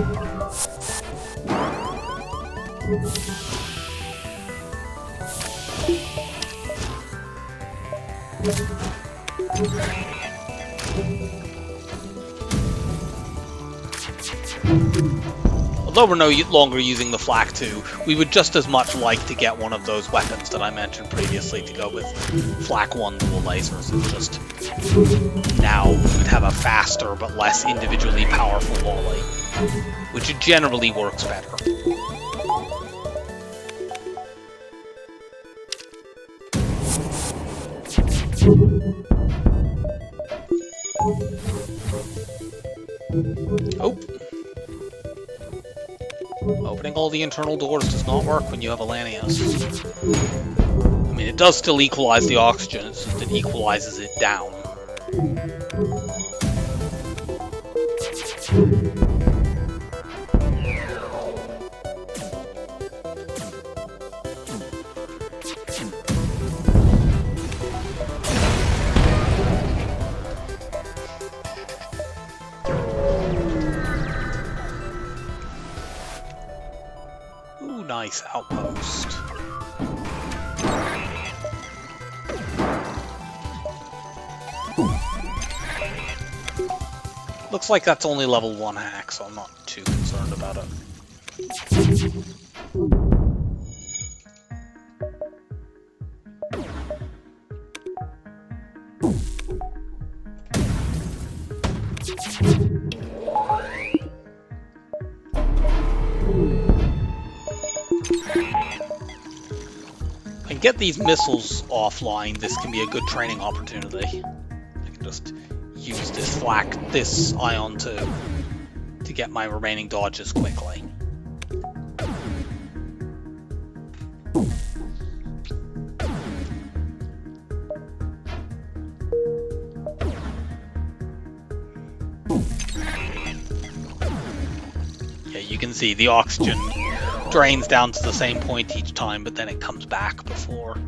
Although we're no longer using the Flak 2, we would just as much like to get one of those weapons that I mentioned previously to go with Flak 1 dual lasers. It's just now we'd have a faster but less individually powerful volley, which generally works better. Oh. Opening all the internal doors does not work when you have a Lanius. I mean, it does still equalize the oxygen, it's just it equalizes it down. Nice outpost. Looks like that's only level 1 hack, so I'm not too concerned about it. Get these missiles offline, this can be a good training opportunity. I can just use this ion to to get my remaining dodges quickly. Yeah, you can see the oxygen drains down to the same point each time, but then it comes back before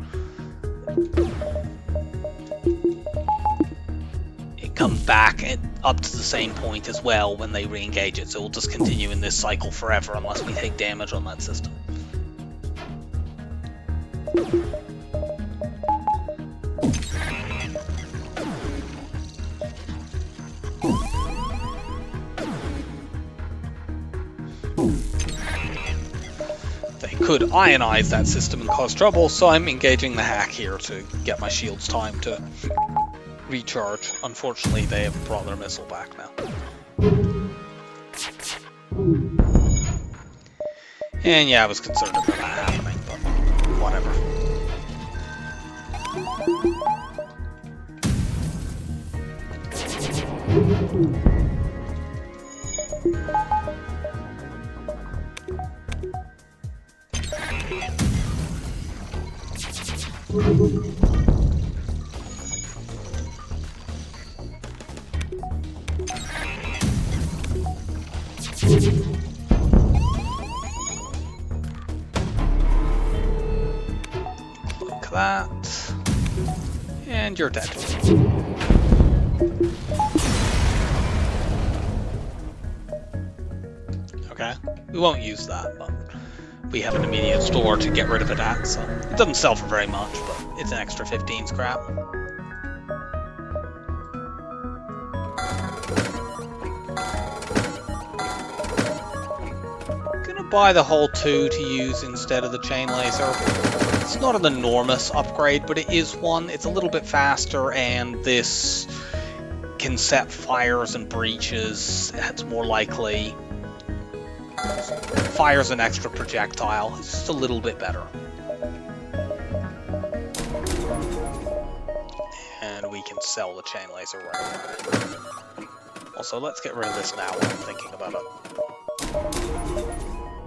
it comes back up to the same point as well when they re-engage it. So we'll just continue in this cycle forever unless we take damage on that system. Could ionize that system and cause trouble, so I'm engaging the hack here to get my shields time to recharge. Unfortunately, they have brought their missile back now. And yeah, I was concerned about that happening, but whatever. Look at that. And you're dead. Okay, we won't use that, but we have an immediate store to get rid of it at, so it doesn't sell for very much, but it's an extra 15 scrap. Gonna buy the hull 2 to use instead of the chain laser. It's not an enormous upgrade, but it is one. It's a little bit faster, and this can set fires and breaches. It's more likely. Fires an extra projectile. It's just a little bit better. And we can sell the chain laser right away. Also, let's get rid of this now while I'm thinking about it.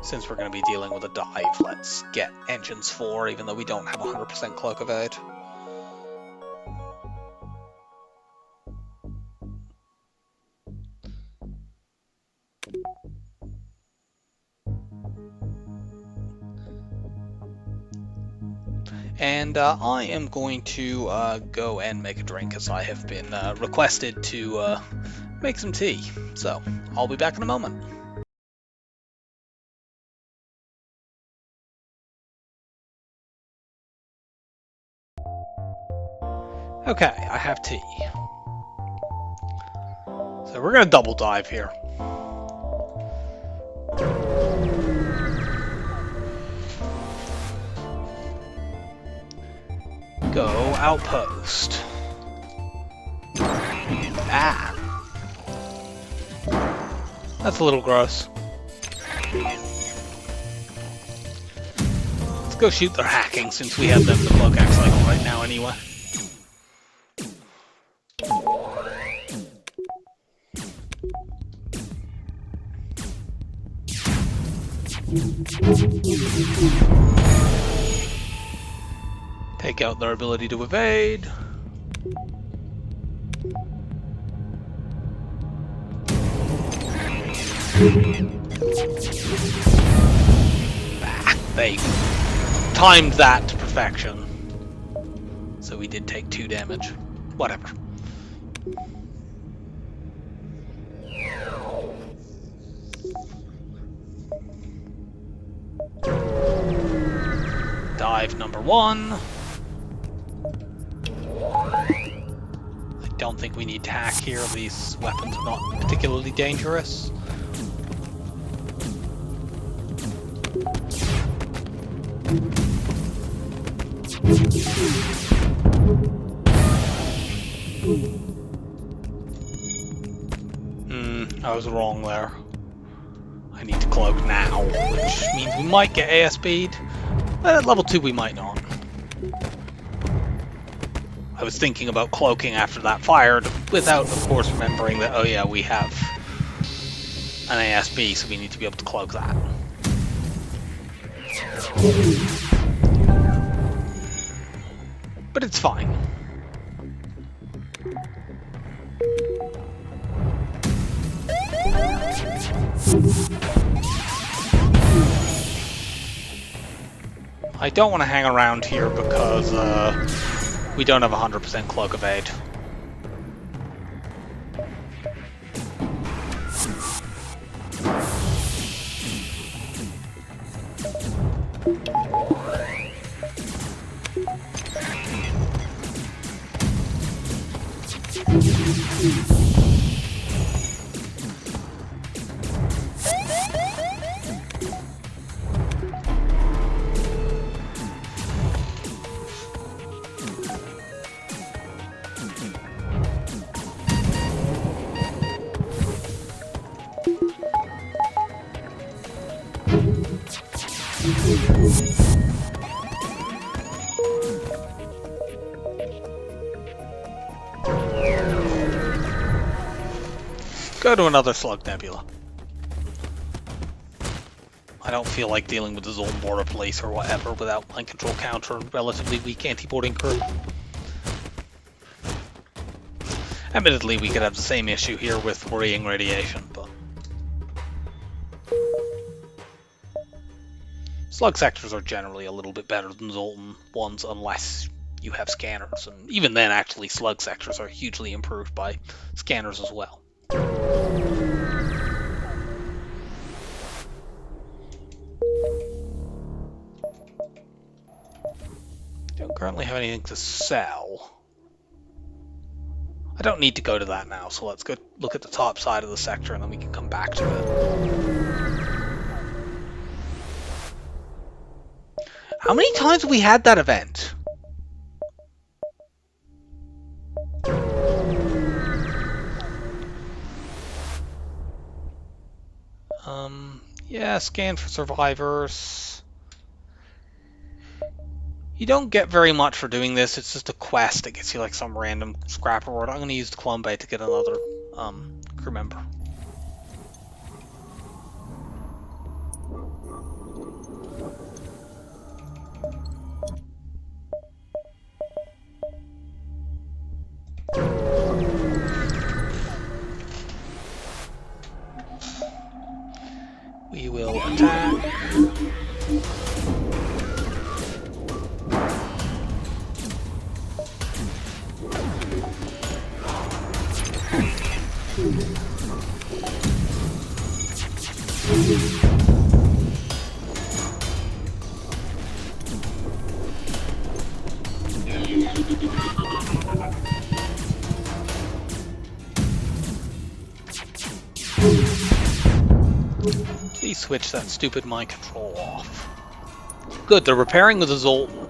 Since we're going to be dealing with a dive, let's get engines 4, even though we don't have 100% cloak evade. And I am going to go and make a drink, as I have been requested to make some tea. So I'll be back in a moment. Okay, I have tea. So we're going to double dive here. Go outpost. Ah. That's a little gross. Let's go shoot their hacking since we have them the cloak axe cycle right now anyway. Take out their ability to evade. They timed that to perfection. So we did take 2 damage. Whatever. Dive number 1. I don't think we need to hack here. These weapons are not particularly dangerous. I was wrong there. I need to cloak now, which means we might get ASB'd, but at level 2 we might not. I was thinking about cloaking after that fired, without of course remembering that, oh yeah, we have an ASB, so we need to be able to cloak that. But it's fine. I don't want to hang around here because we don't have 100% cloak evade. Go to another slug nebula. I don't feel like dealing with the zone border police or whatever without mind control counter and relatively weak anti-boarding crew. Admittedly, we could have the same issue here with worrying radiation, but slug sectors are generally a little bit better than Zoltan ones unless you have scanners, and even then actually slug sectors are hugely improved by scanners as well. Don't currently have anything to sell. I don't need to go to that now, so let's go look at the top side of the sector and then we can come back to it. How many times have we had that event? Yeah, scan for survivors. You don't get very much for doing this, it's just a quest that gets you like some random scrap reward. I'm going to use the clone bay to get another crew member. We will attack. Please switch that stupid mind control off. Good, they're repairing with a Zoltan.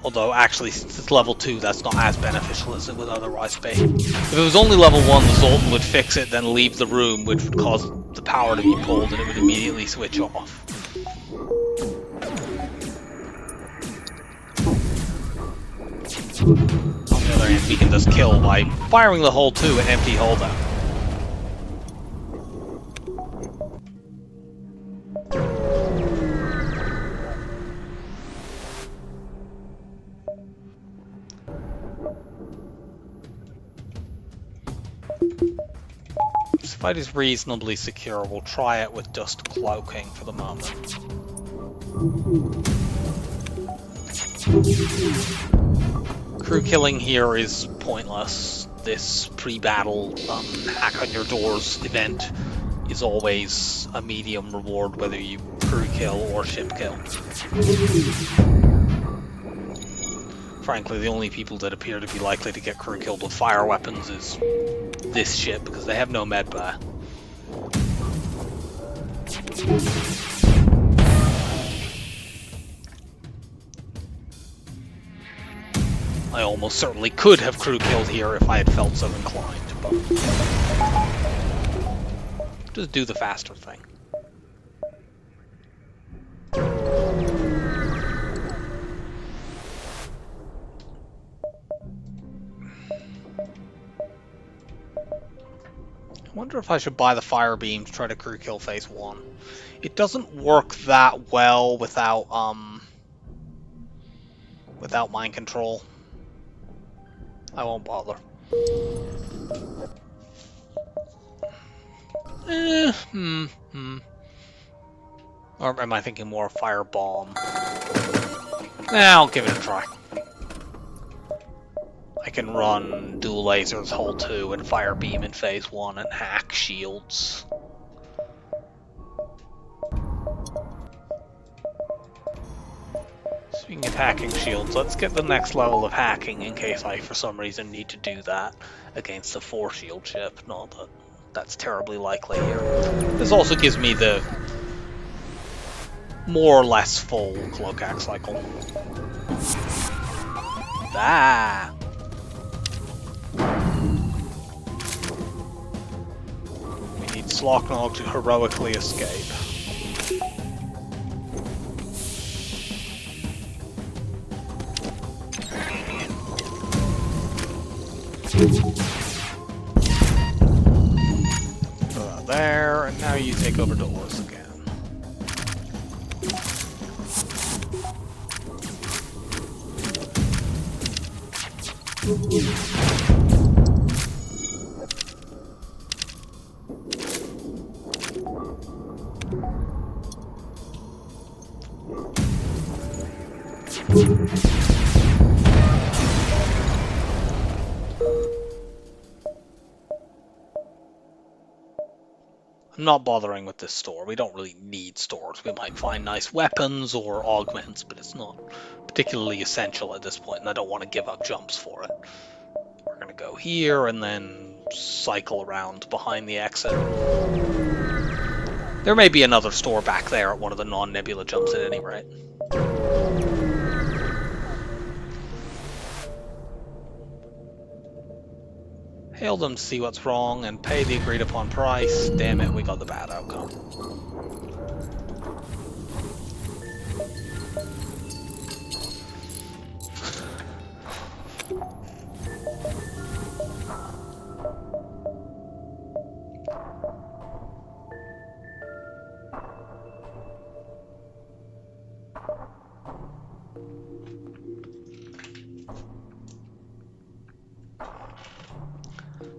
Although, actually, since it's level 2, that's not as beneficial as it would otherwise be. If it was only level 1, the Zoltan would fix it, then leave the room, which would cause the power to be pulled, and it would immediately switch off. On the other hand, we can just kill by firing the hull to an empty holdout. This fight is reasonably secure. We'll try it with just cloaking for the moment. Crew killing here is pointless. This pre-battle hack on your doors event is always a medium reward whether you crew kill or ship kill. Frankly, the only people that appear to be likely to get crew killed with fire weapons is this ship, because they have no medbay. I almost certainly could have crew killed here if I had felt so inclined, but just do the faster thing. I wonder if I should buy the fire beam to try to crew kill phase 1. It doesn't work that well without mind control. I won't bother. Or am I thinking more fire bomb? I'll give it a try. I can run dual lasers hull 2 and fire beam in phase 1 and hack shields. Speaking of hacking shields, let's get the next level of hacking in case I for some reason need to do that against a 4 shield ship. Not that that's terribly likely here. This also gives me the more or less full cloak hack cycle. Ah! We need Slocknog to heroically escape. There, and now you take over doors again. I'm not bothering with this store. We don't really need stores. We might find nice weapons or augments, but it's not particularly essential at this point, and I don't want to give up jumps for it. We're going to go here and then cycle around behind the exit. There may be another store back there at one of the non-nebula jumps at any rate. Hail them to see what's wrong and pay the agreed upon price. Damn it, we got the bad outcome.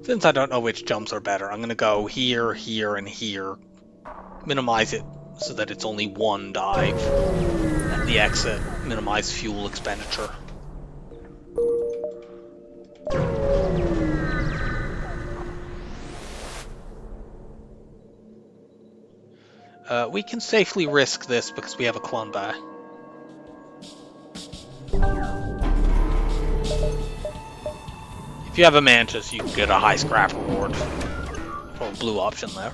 Since I don't know which jumps are better, I'm going to go here, here, and here. Minimize it so that it's only one dive at the exit. Minimize fuel expenditure. We can safely risk this because we have a clone back. If you have a Mantis, you can get a high scrap reward for a blue option there.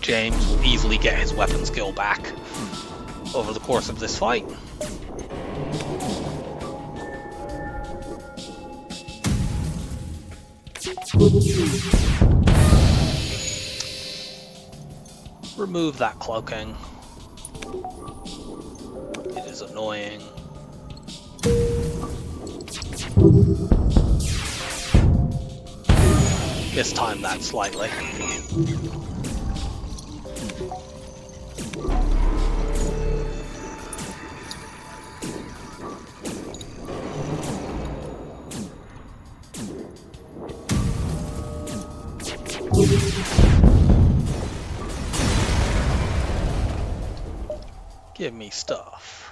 James will easily get his weapon skill back over the course of this fight. Remove that cloaking. It is annoying. Mistime that slightly. Give me stuff.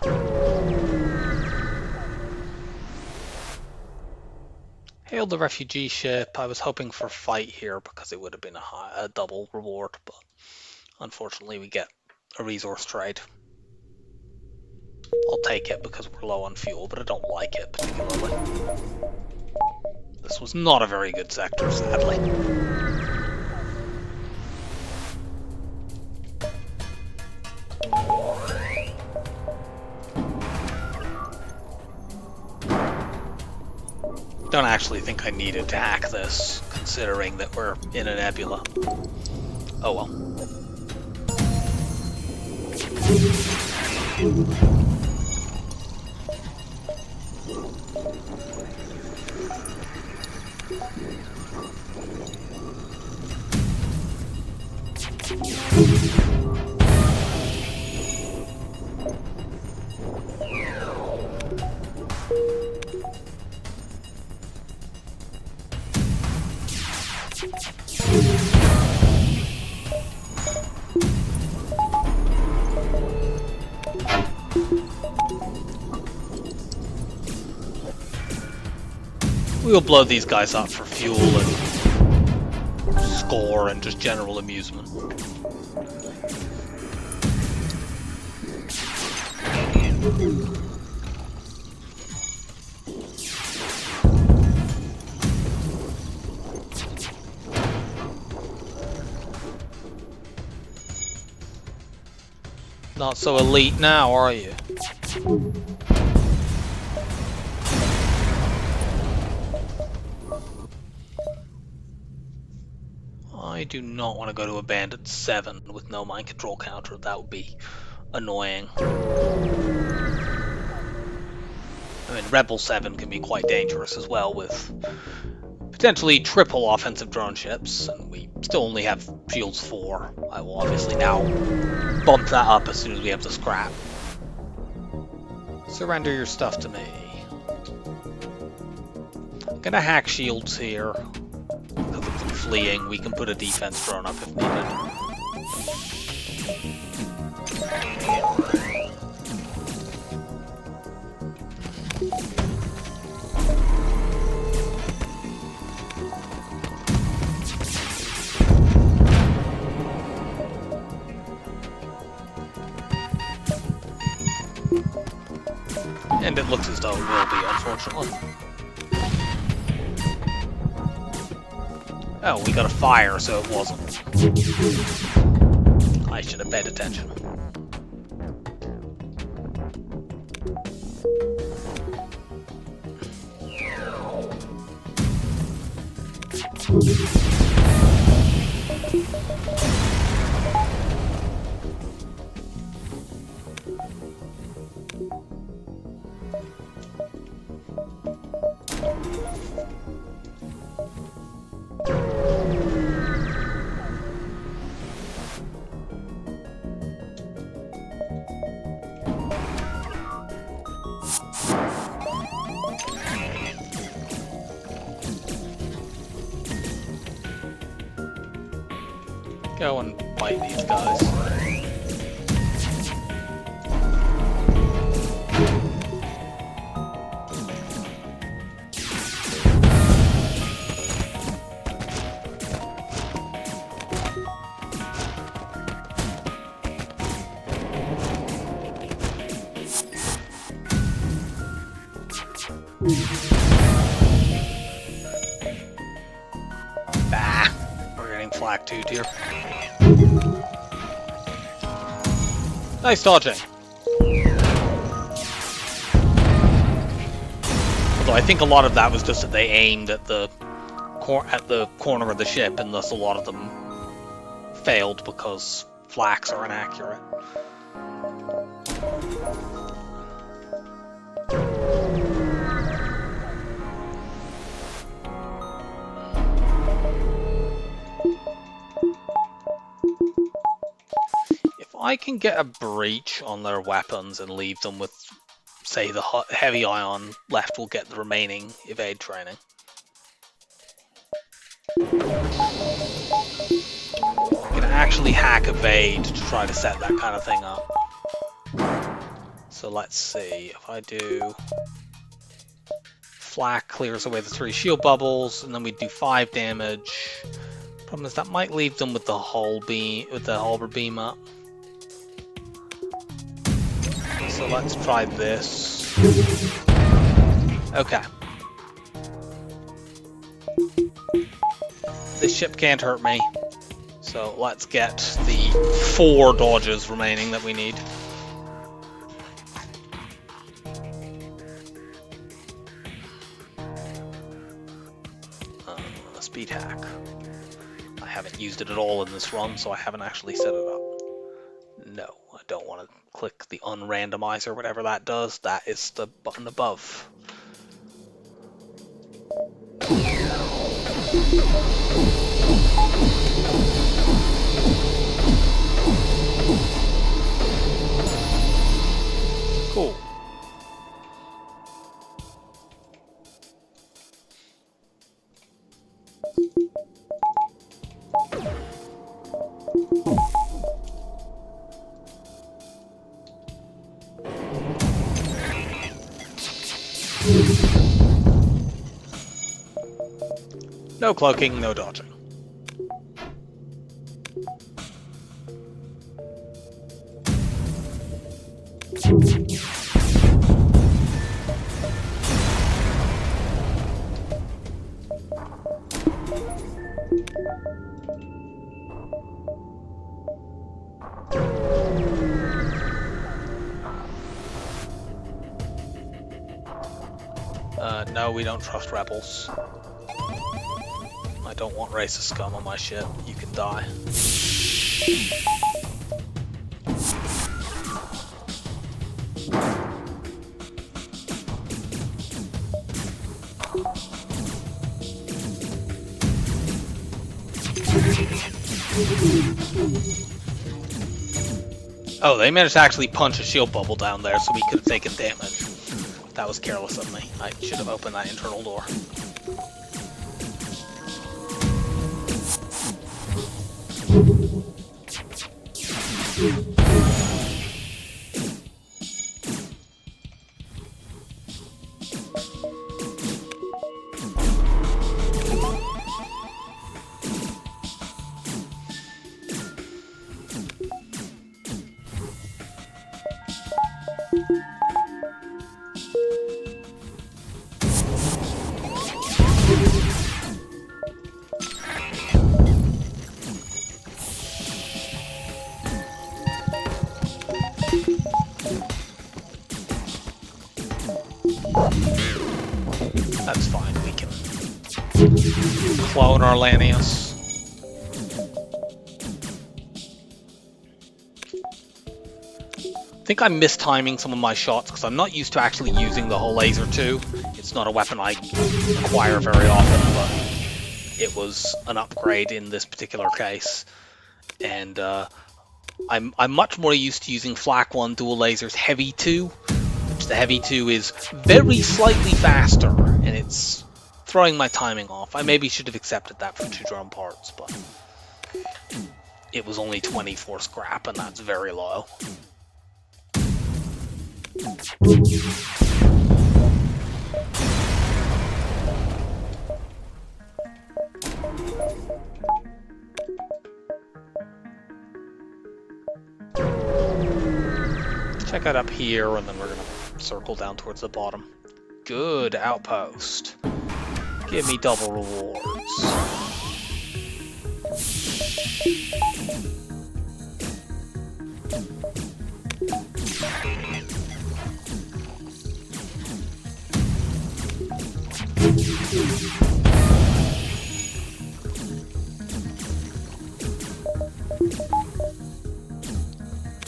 Hail the refugee ship. I was hoping for fight here because it would have been a double reward, but unfortunately we get a resource trade. I'll take it because we're low on fuel, but I don't like it particularly. This was not a very good sector, sadly. Don't actually think I needed to hack this. considering that we're in a nebula. Oh well. We'll blow these guys up for fuel and score and just general amusement. Not so elite now, are you? I do not want to go to Abandoned 7 with no mind control counter. That would be annoying. I mean, Rebel 7 can be quite dangerous as well, with potentially triple offensive drone ships, and we still only have Shields 4. I will obviously now bump that up as soon as we have the scrap. Surrender your stuff to me. I'm gonna hack shields here. Because of them fleeing, we can put a defense drone up if needed. And it looks as though it will be, unfortunately. Oh, we got a fire, so it wasn't. I should have paid attention. Go and fight these guys. Bah! We're getting flak tooth here. Nice dodging. Although I think a lot of that was just that they aimed at the corner of the ship, and thus a lot of them failed because flaks are inaccurate. I can get a breach on their weapons and leave them with, say, the heavy ion left will get the remaining evade training. I'm gonna actually hack evade to try to set that kind of thing up. So let's see, if I do flak clears away the 3 shield bubbles, and then we do 5 damage. Problem is that might leave them with the hull beam, with the halberd beam up. So let's try this. Okay. This ship can't hurt me. So let's get the 4 dodges remaining that we need. speed hack. I haven't used it at all in this run, so I haven't actually set it up. No, I don't want to click the unrandomizer, whatever that does. That is the button above. Cool. No cloaking, no dodging. No, we don't trust rebels. I don't want racist scum on my ship. You can die. Oh, they managed to actually punch a shield bubble down there, so we could have taken damage. That was careless of me. I should have opened that internal door. That's fine, we can clone our Lanius. I think I'm mistiming some of my shots because I'm not used to actually using the whole laser too. It's not a weapon I acquire very often, but it was an upgrade in this particular case. And I'm much more used to using Flak 1 dual lasers Heavy 2. The Heavy 2 is very slightly faster, and it's throwing my timing off. I maybe should have accepted that for 2 drone parts, but it was only 24 scrap, and that's very low. Check it up here, and then we're going to circle down towards the bottom. Good outpost. Give me double rewards.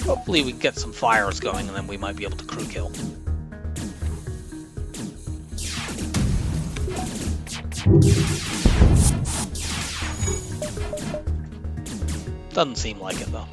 Hopefully we can get some fires going, and then we might be able to crew kill. Doesn't seem like it, though.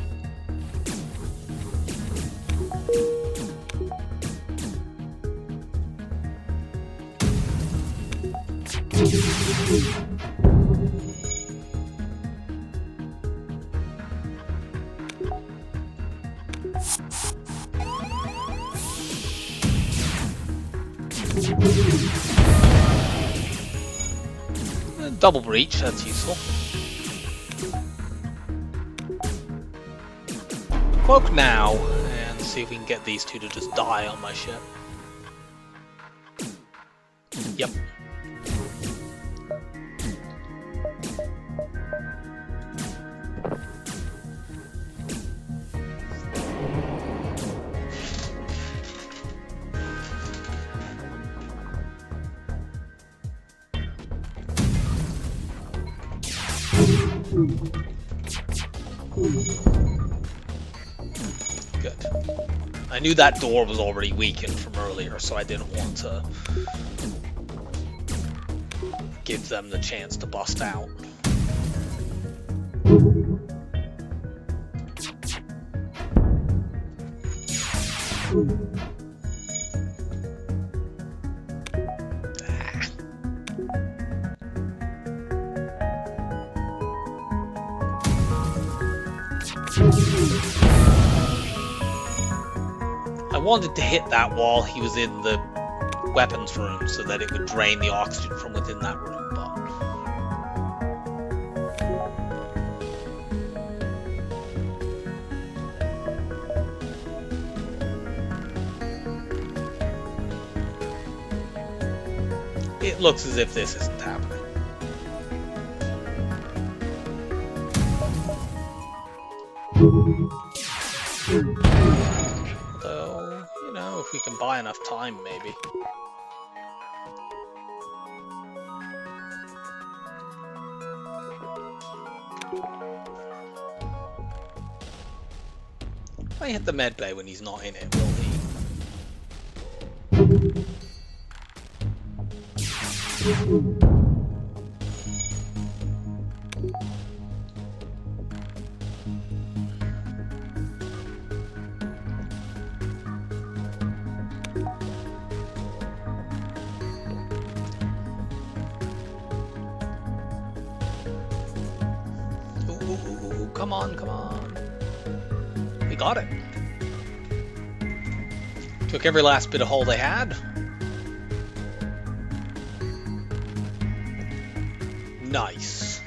Double breach, that's useful. Cloak now, and see if we can get these two to just die on my ship. Yep. Good. I knew that door was already weakened from earlier, so I didn't want to give them the chance to bust out. I wanted to hit that while he was in the weapons room so that it would drain the oxygen from within that room, but... It looks as if this isn't happening. Though, you know, if we can buy enough time, maybe. If I hit the med bay when he's not in it, will he? Ooh, come on, come on. We got it. Took every last bit of hull they had. Nice.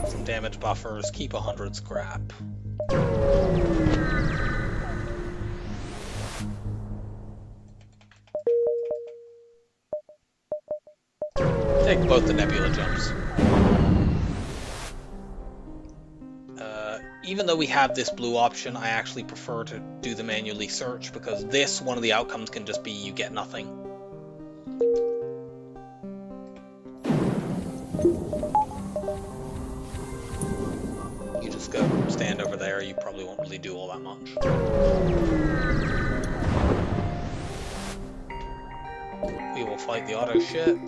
Some damage buffers, keep 100 scrap. Take both the nebula jumps. Even though we have this blue option, I actually prefer to do the manually search, because this, one of the outcomes can just be you get nothing. You just go stand over there, you probably won't really do all that much. We will fight the auto ship.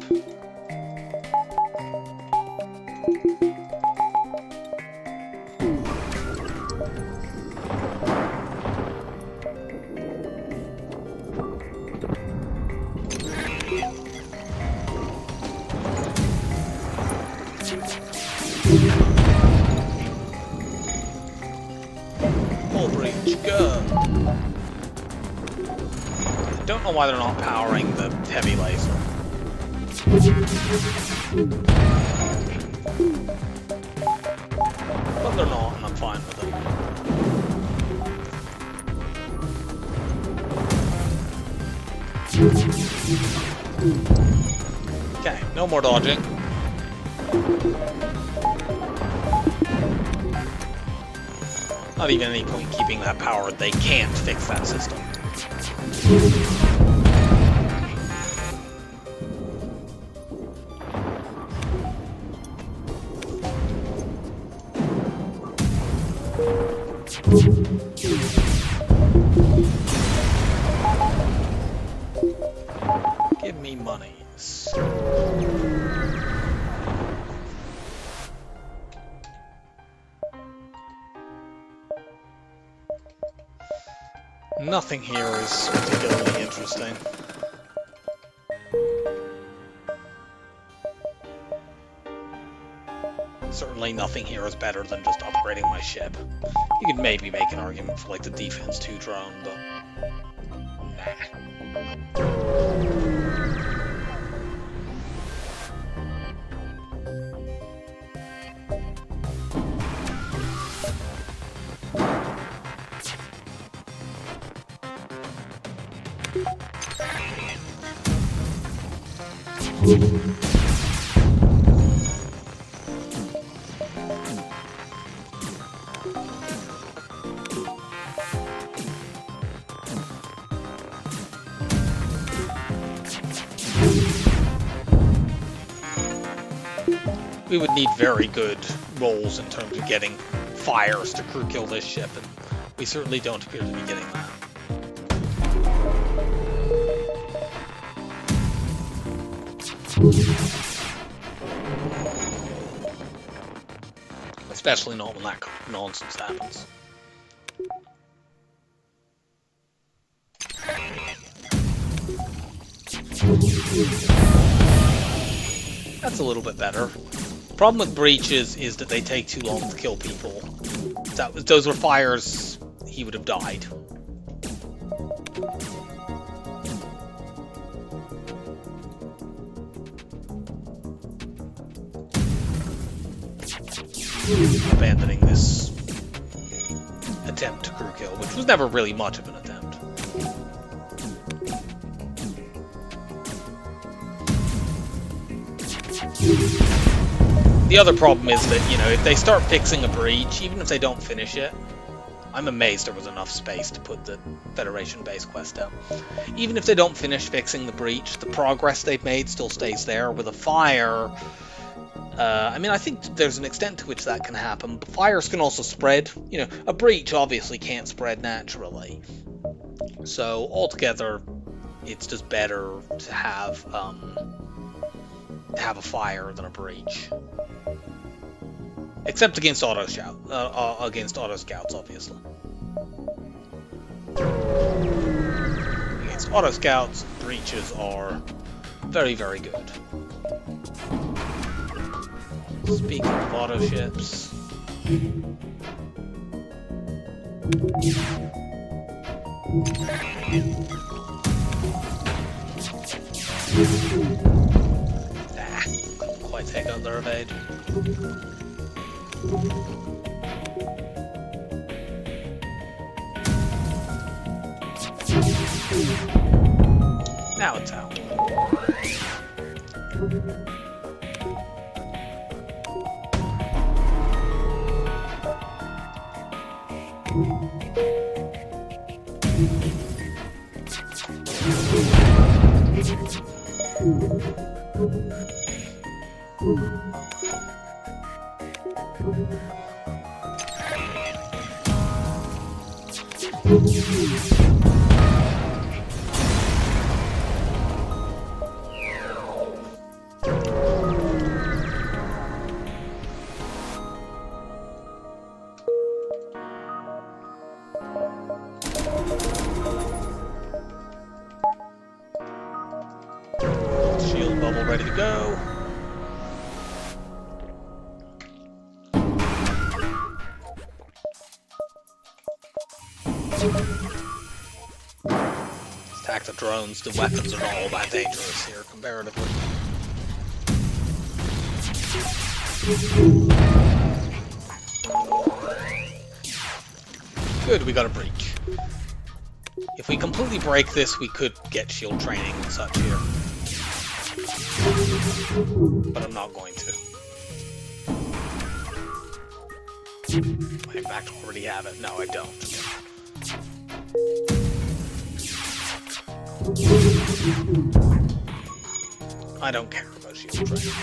I don't know why they're not powering the heavy laser. But they're not, and I'm fine with it. Okay, no more dodging. Not even any point keeping that power. They can't fix that system. Give me monies. Nothing here is particularly interesting. Certainly nothing here is better than just upgrading my ship. You could maybe make an argument for like the Defense 2 drone, but We would need very good rolls in terms of getting fires to crew kill this ship, and we certainly don't appear to be getting that. Especially not when that kind of nonsense happens. That's a little bit better. Problem with breaches is that they take too long to kill people. Those were fires, he would have died. Abandoning this attempt to crew kill, which was never really much of an attempt. The other problem is that, you know, if they start fixing a breach, even if they don't finish it, I'm amazed there was enough space to put the Federation base quest down. Even if they don't finish fixing the breach, the progress they've made still stays there. With a fire, I mean, I think there's an extent to which that can happen, but fires can also spread. You know, a breach obviously can't spread naturally. So altogether, it's just better to have a fire than a breach. Except against auto scouts, obviously. Against auto scouts, breaches are very, very good. Speaking of auto ships, couldn't quite take out their evade. Now it's out. Shield bubble ready to go. Attack the drones. The weapons are not all that dangerous here comparatively. Good, we got a breach. If we completely break this, we could get shield training and such here. But I'm not going to. I in fact already have it. No, I don't. I don't care about shield training.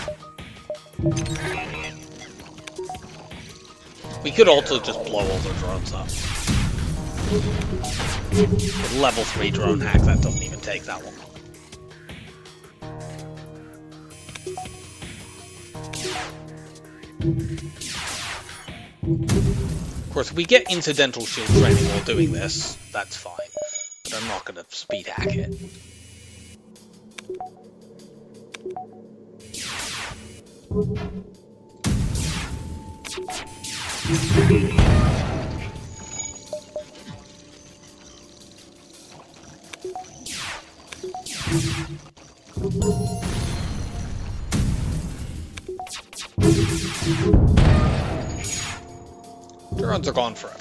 We could also just blow all their drones up. With level 3 drone hack, that doesn't even take that long. Of course, if we get incidental shield training while doing this, that's fine. But I'm not going to speed hack it. Drones are gone forever.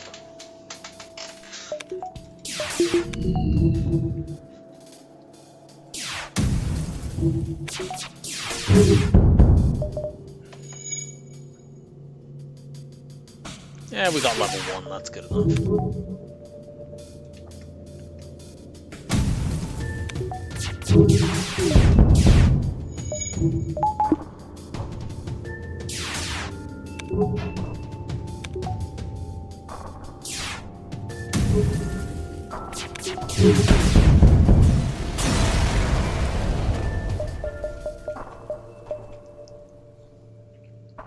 Yeah, we got level 1, that's good enough.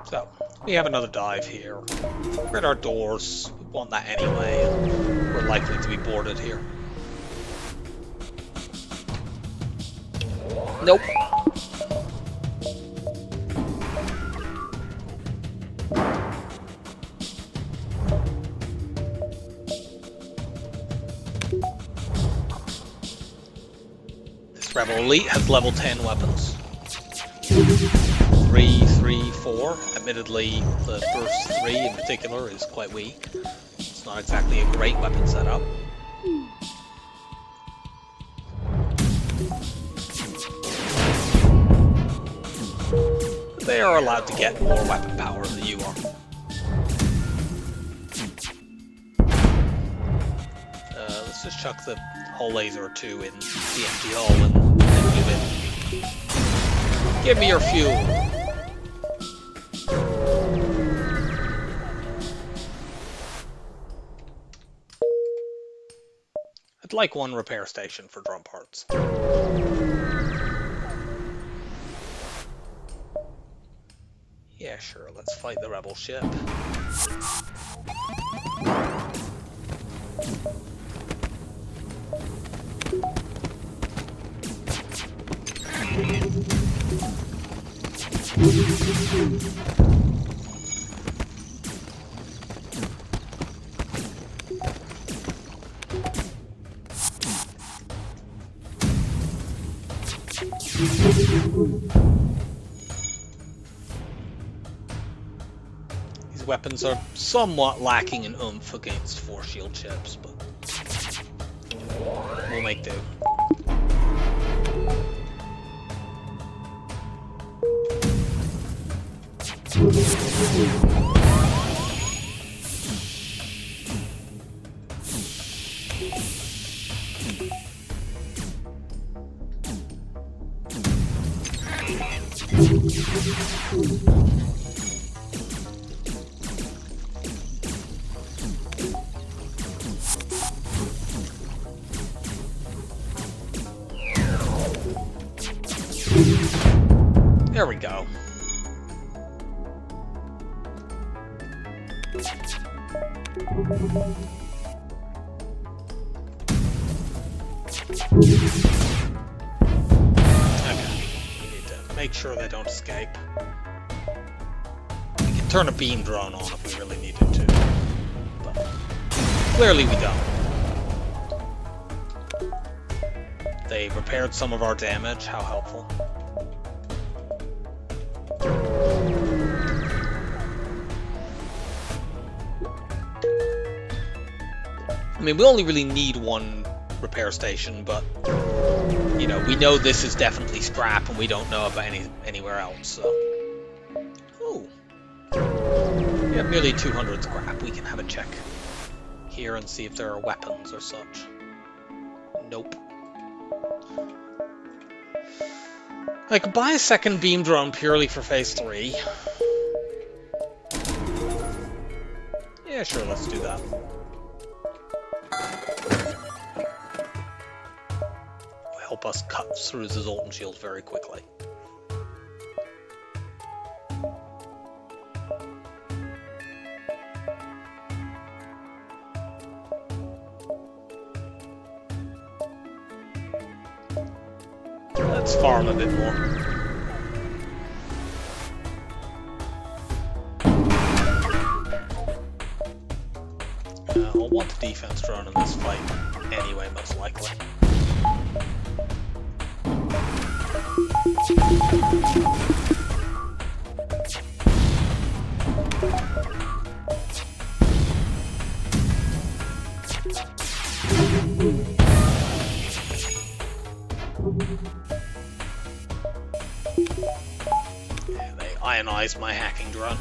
So, we have another dive here. We're at our doors. We want that anyway, and we're likely to be boarded here. Nope. This Rebel Elite has level 10 weapons. 3, 3, 4. Admittedly, the first 3 in particular is quite weak. It's not exactly a great weapon setup. They are allowed to get more weapon power than you are. Let's just chuck the hull laser or 2 in the FTL and then you win. Give me your fuel. I'd like one repair station for drum parts. Yeah, sure, let's fight the rebel ship. These weapons are somewhat lacking in oomph against force shield ships, but we'll make do. There we go. Okay, we need to make sure they don't escape. We can turn a beam drone on if we really needed to, but clearly we don't. They repaired some of our damage, how helpful. I mean, we only really need one repair station, but, you know, we know this is definitely scrap and we don't know about anywhere else, so. Oh. We have nearly 200 scrap. We can have a check here and see if there are weapons or such. Nope. I could buy a second beam drone purely for phase 3. Yeah, sure, let's do that. Help us cut through the Zoltan shield very quickly. Let's farm a bit more. I'll want the defense drone in this fight anyway, most likely. Yeah, they ionized my hacking drone.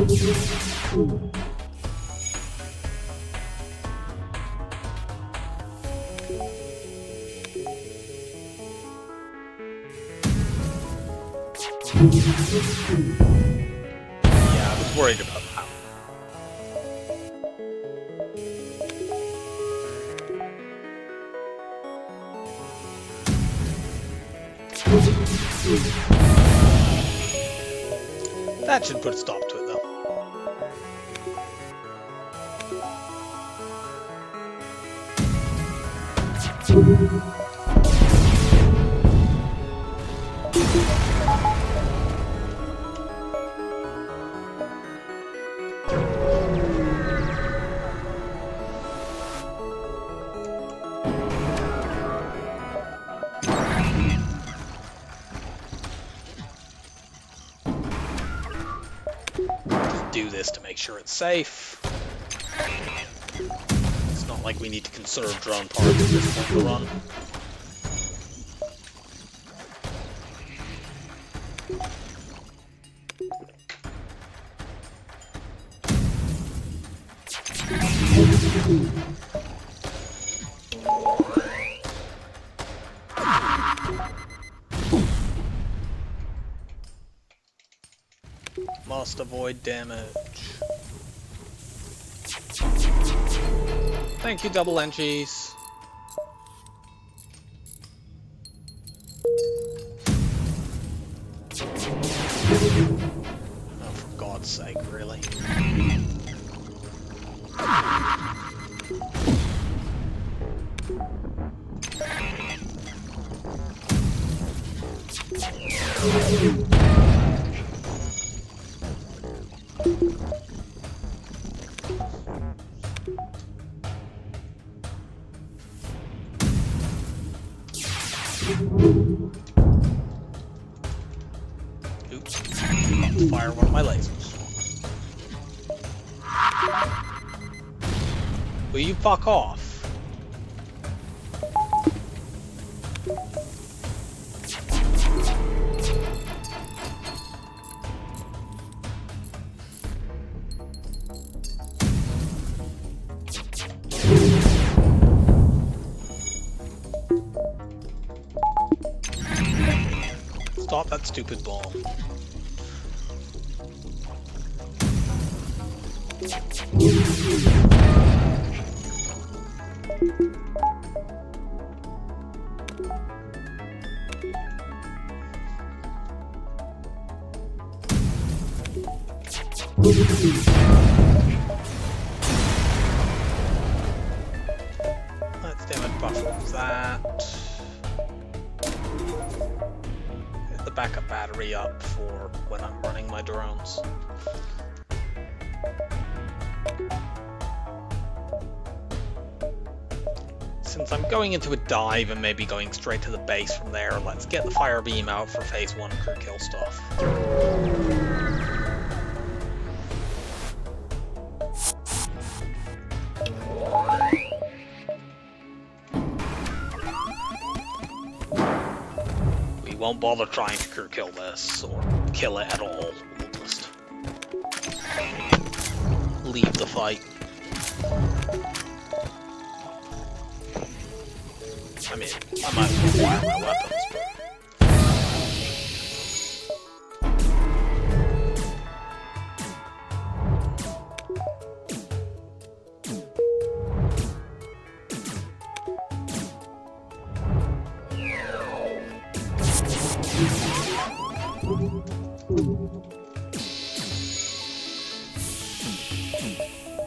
Yeah, I was worried about that. That should put a stop to it, though. Do this to make sure it's safe. It's not like we need to conserve drone parts at this point in the run. Must avoid damage. Thank you, double Engis. Oh, for God's sake, really? Oops, about to fire one of my lasers. Will you fuck off? Stop that stupid ball. Let's damage buffer that. Get the backup battery up for when I'm running my drones. Since I'm going into a dive and maybe going straight to the base from there, let's get the fire beam out for phase 1 crew kill stuff. We won't bother trying to crew kill this, or kill it at all. We'll just leave the fight. I mean, I might as well fire my weapons, but...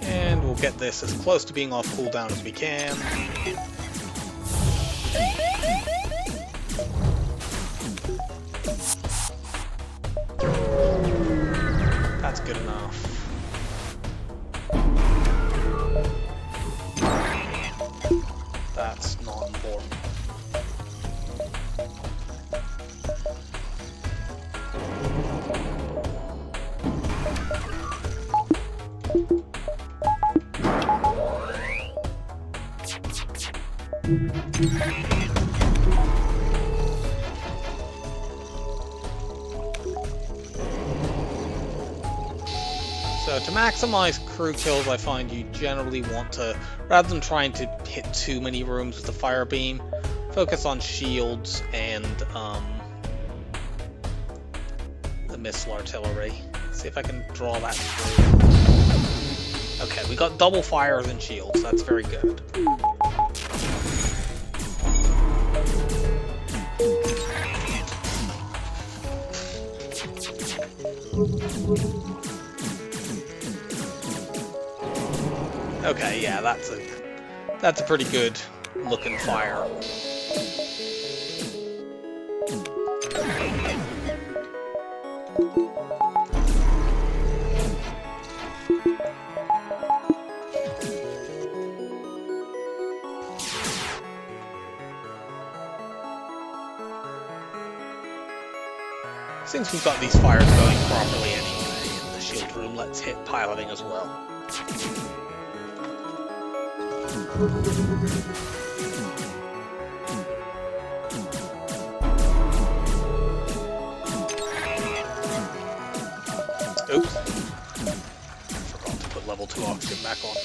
And we'll get this as close to being off cooldown as we can. That's good enough. That's not important. So to maximize crew kills, I find you generally want to, rather than trying to hit too many rooms with the fire beam, focus on shields and the missile artillery. See if I can draw that through. Okay, we got double fires and shields. That's very good. Okay, yeah, that's a pretty good looking fire. Since we've got these fires going properly anyway in the shield room, let's hit piloting as well. Oops. Forgot to put level 2 oxygen back on.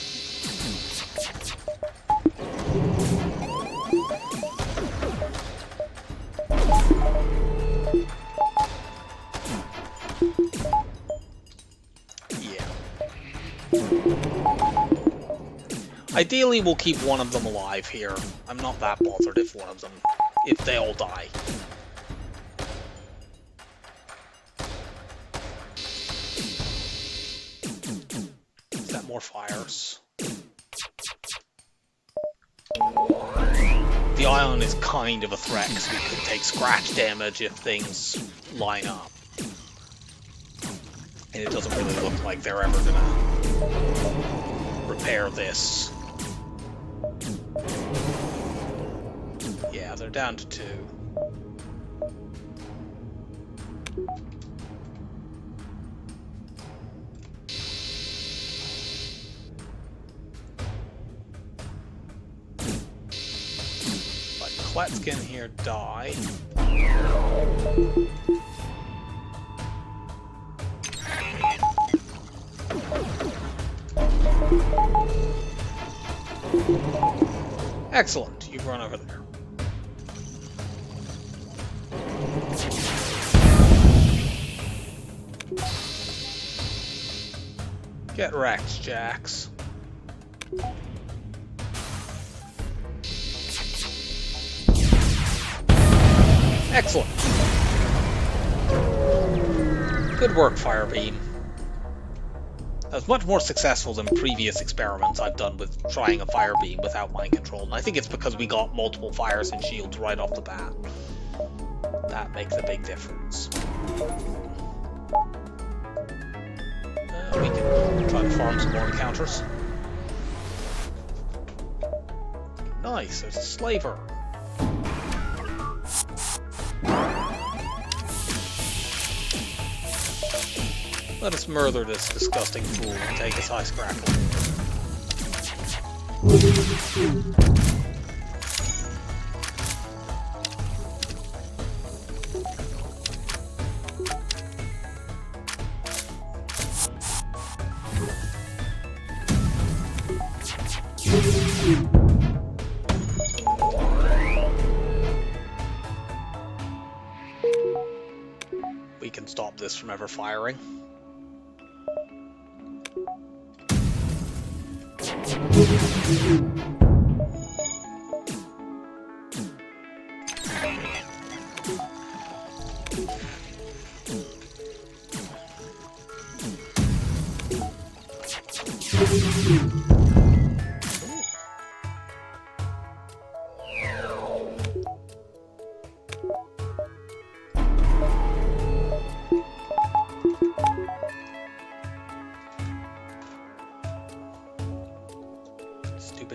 Ideally, we'll keep one of them alive here. I'm not that bothered if they all die. Is that more fires? The ion is kind of a threat, because we could take scratch damage if things line up. And it doesn't really look like they're ever gonna repair this. Yeah, they're down to 2. But Kletskin here die. Excellent, you've run over there. Get wrecked, Jax. Excellent. Good work, Firebeam. That was much more successful than previous experiments I've done with trying a fire beam without mind control, and I think it's because we got multiple fires and shields right off the bat. That makes a big difference. We can try to farm some more encounters. Nice, there's a slaver. Let us murder this disgusting fool and take his high scrapple. We can stop this from ever firing.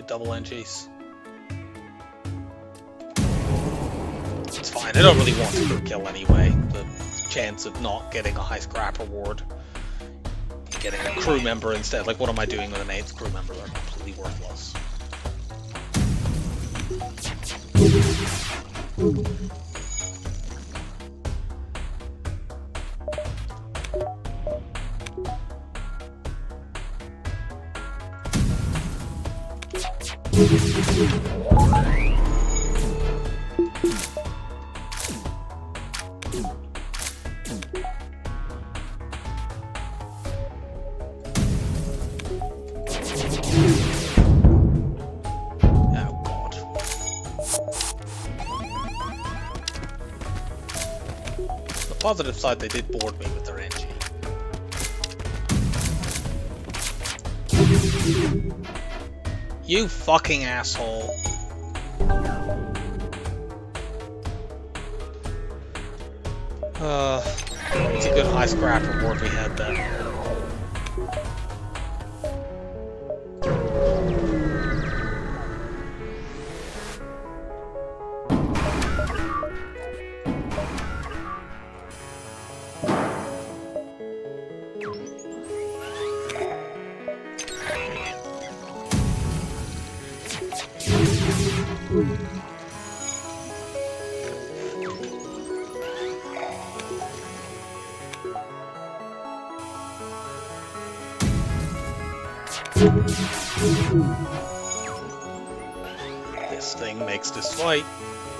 Double Engis. It's fine, I don't really want to crew kill anyway. The chance of not getting a high scrap reward, getting a crew member instead, like what am I doing with an 8th crew member? They're completely worthless. positive side, they did board me with their Engi. You fucking asshole. It's a good high scrap reward we had there. This thing makes this fight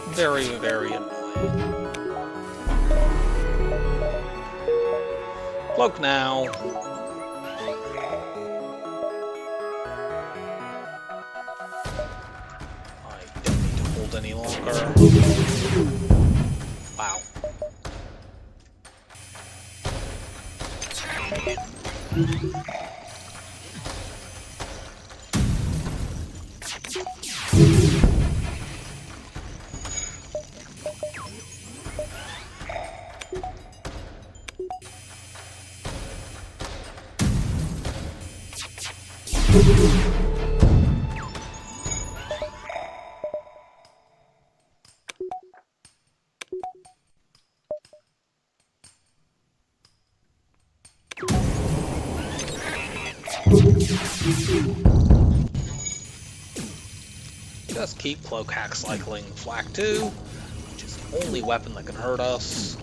very, very annoying. Cloak now. I don't need to hold any longer. Wow. Just keep cloak hack cycling flak 2, which is the only weapon that can hurt us.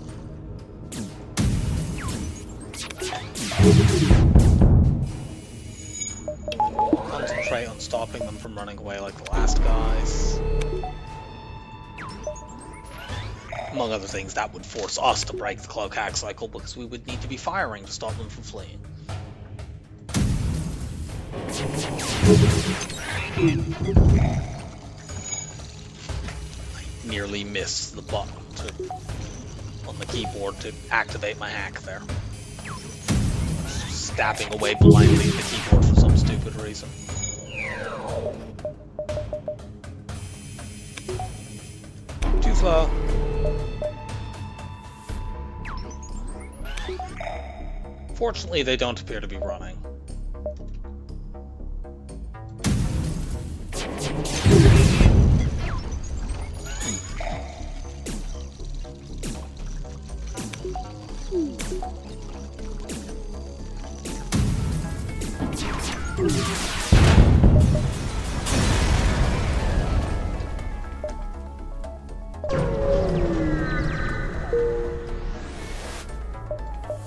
Concentrate on stopping them from running away like the last guys. Among other things, that would force us to break the cloak hack cycle because we would need to be firing to stop them from fleeing. I nearly missed the button on the keyboard to activate my hack there. Stabbing away blindly at the keyboard for some stupid reason. Too slow. Fortunately, they don't appear to be running.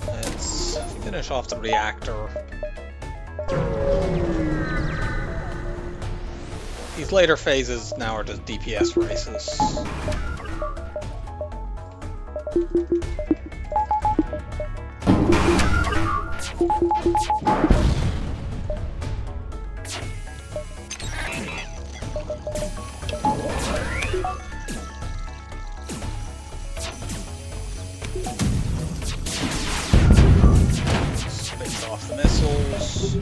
Let's finish off the reactor. These later phases now are just DPS races. Space off the missiles.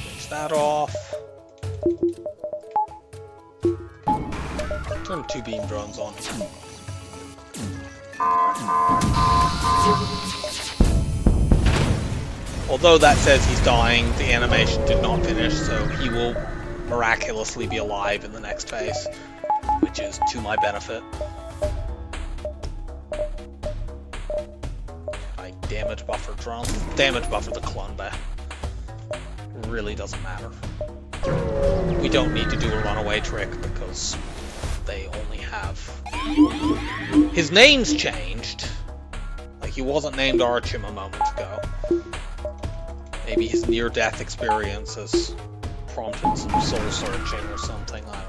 Switch that off. Turn 2 beam drones on. Although that says he's dying, the animation did not finish, so he will miraculously be alive in the next phase, which is to my benefit. I damage buffer drone, damage buffer the clone bay. Really doesn't matter. We don't need to do a runaway trick because they only have... His name's changed. Like, he wasn't named Archim a moment ago. Maybe his near-death experience has prompted some soul searching or something, I don't know.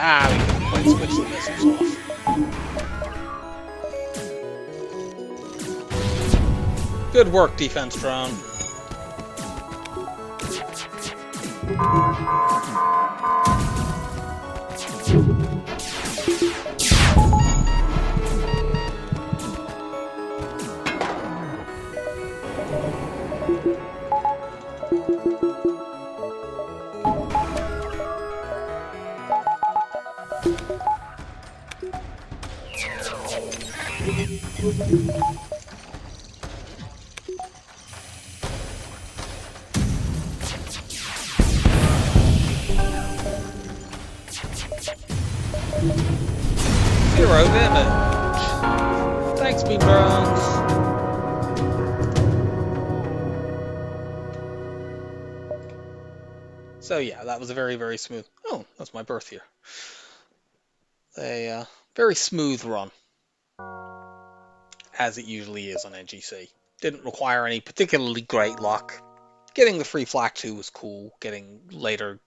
Ah, we couldn't quite switch the missiles off. Good work, defense drone. Zero damage. Thanks, beam drones. So yeah, that was a very, very smooth. Oh, that's my birth year. A very smooth run, as it usually is on Engi C. Didn't require any particularly great luck. Getting the free flak 2 was cool. Getting later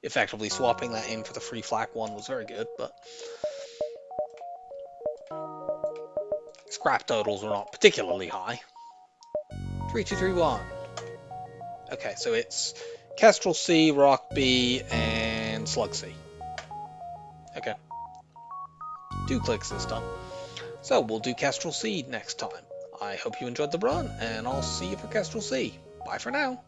effectively swapping that in for the free flak 1 was very good, but scrap totals were not particularly high. 3231. Okay, so it's Kestrel C, Rock B, and Slug C. Okay. 2 clicks this time. So we'll do Kestrel C next time. I hope you enjoyed the run, and I'll see you for Kestrel C. Bye for now.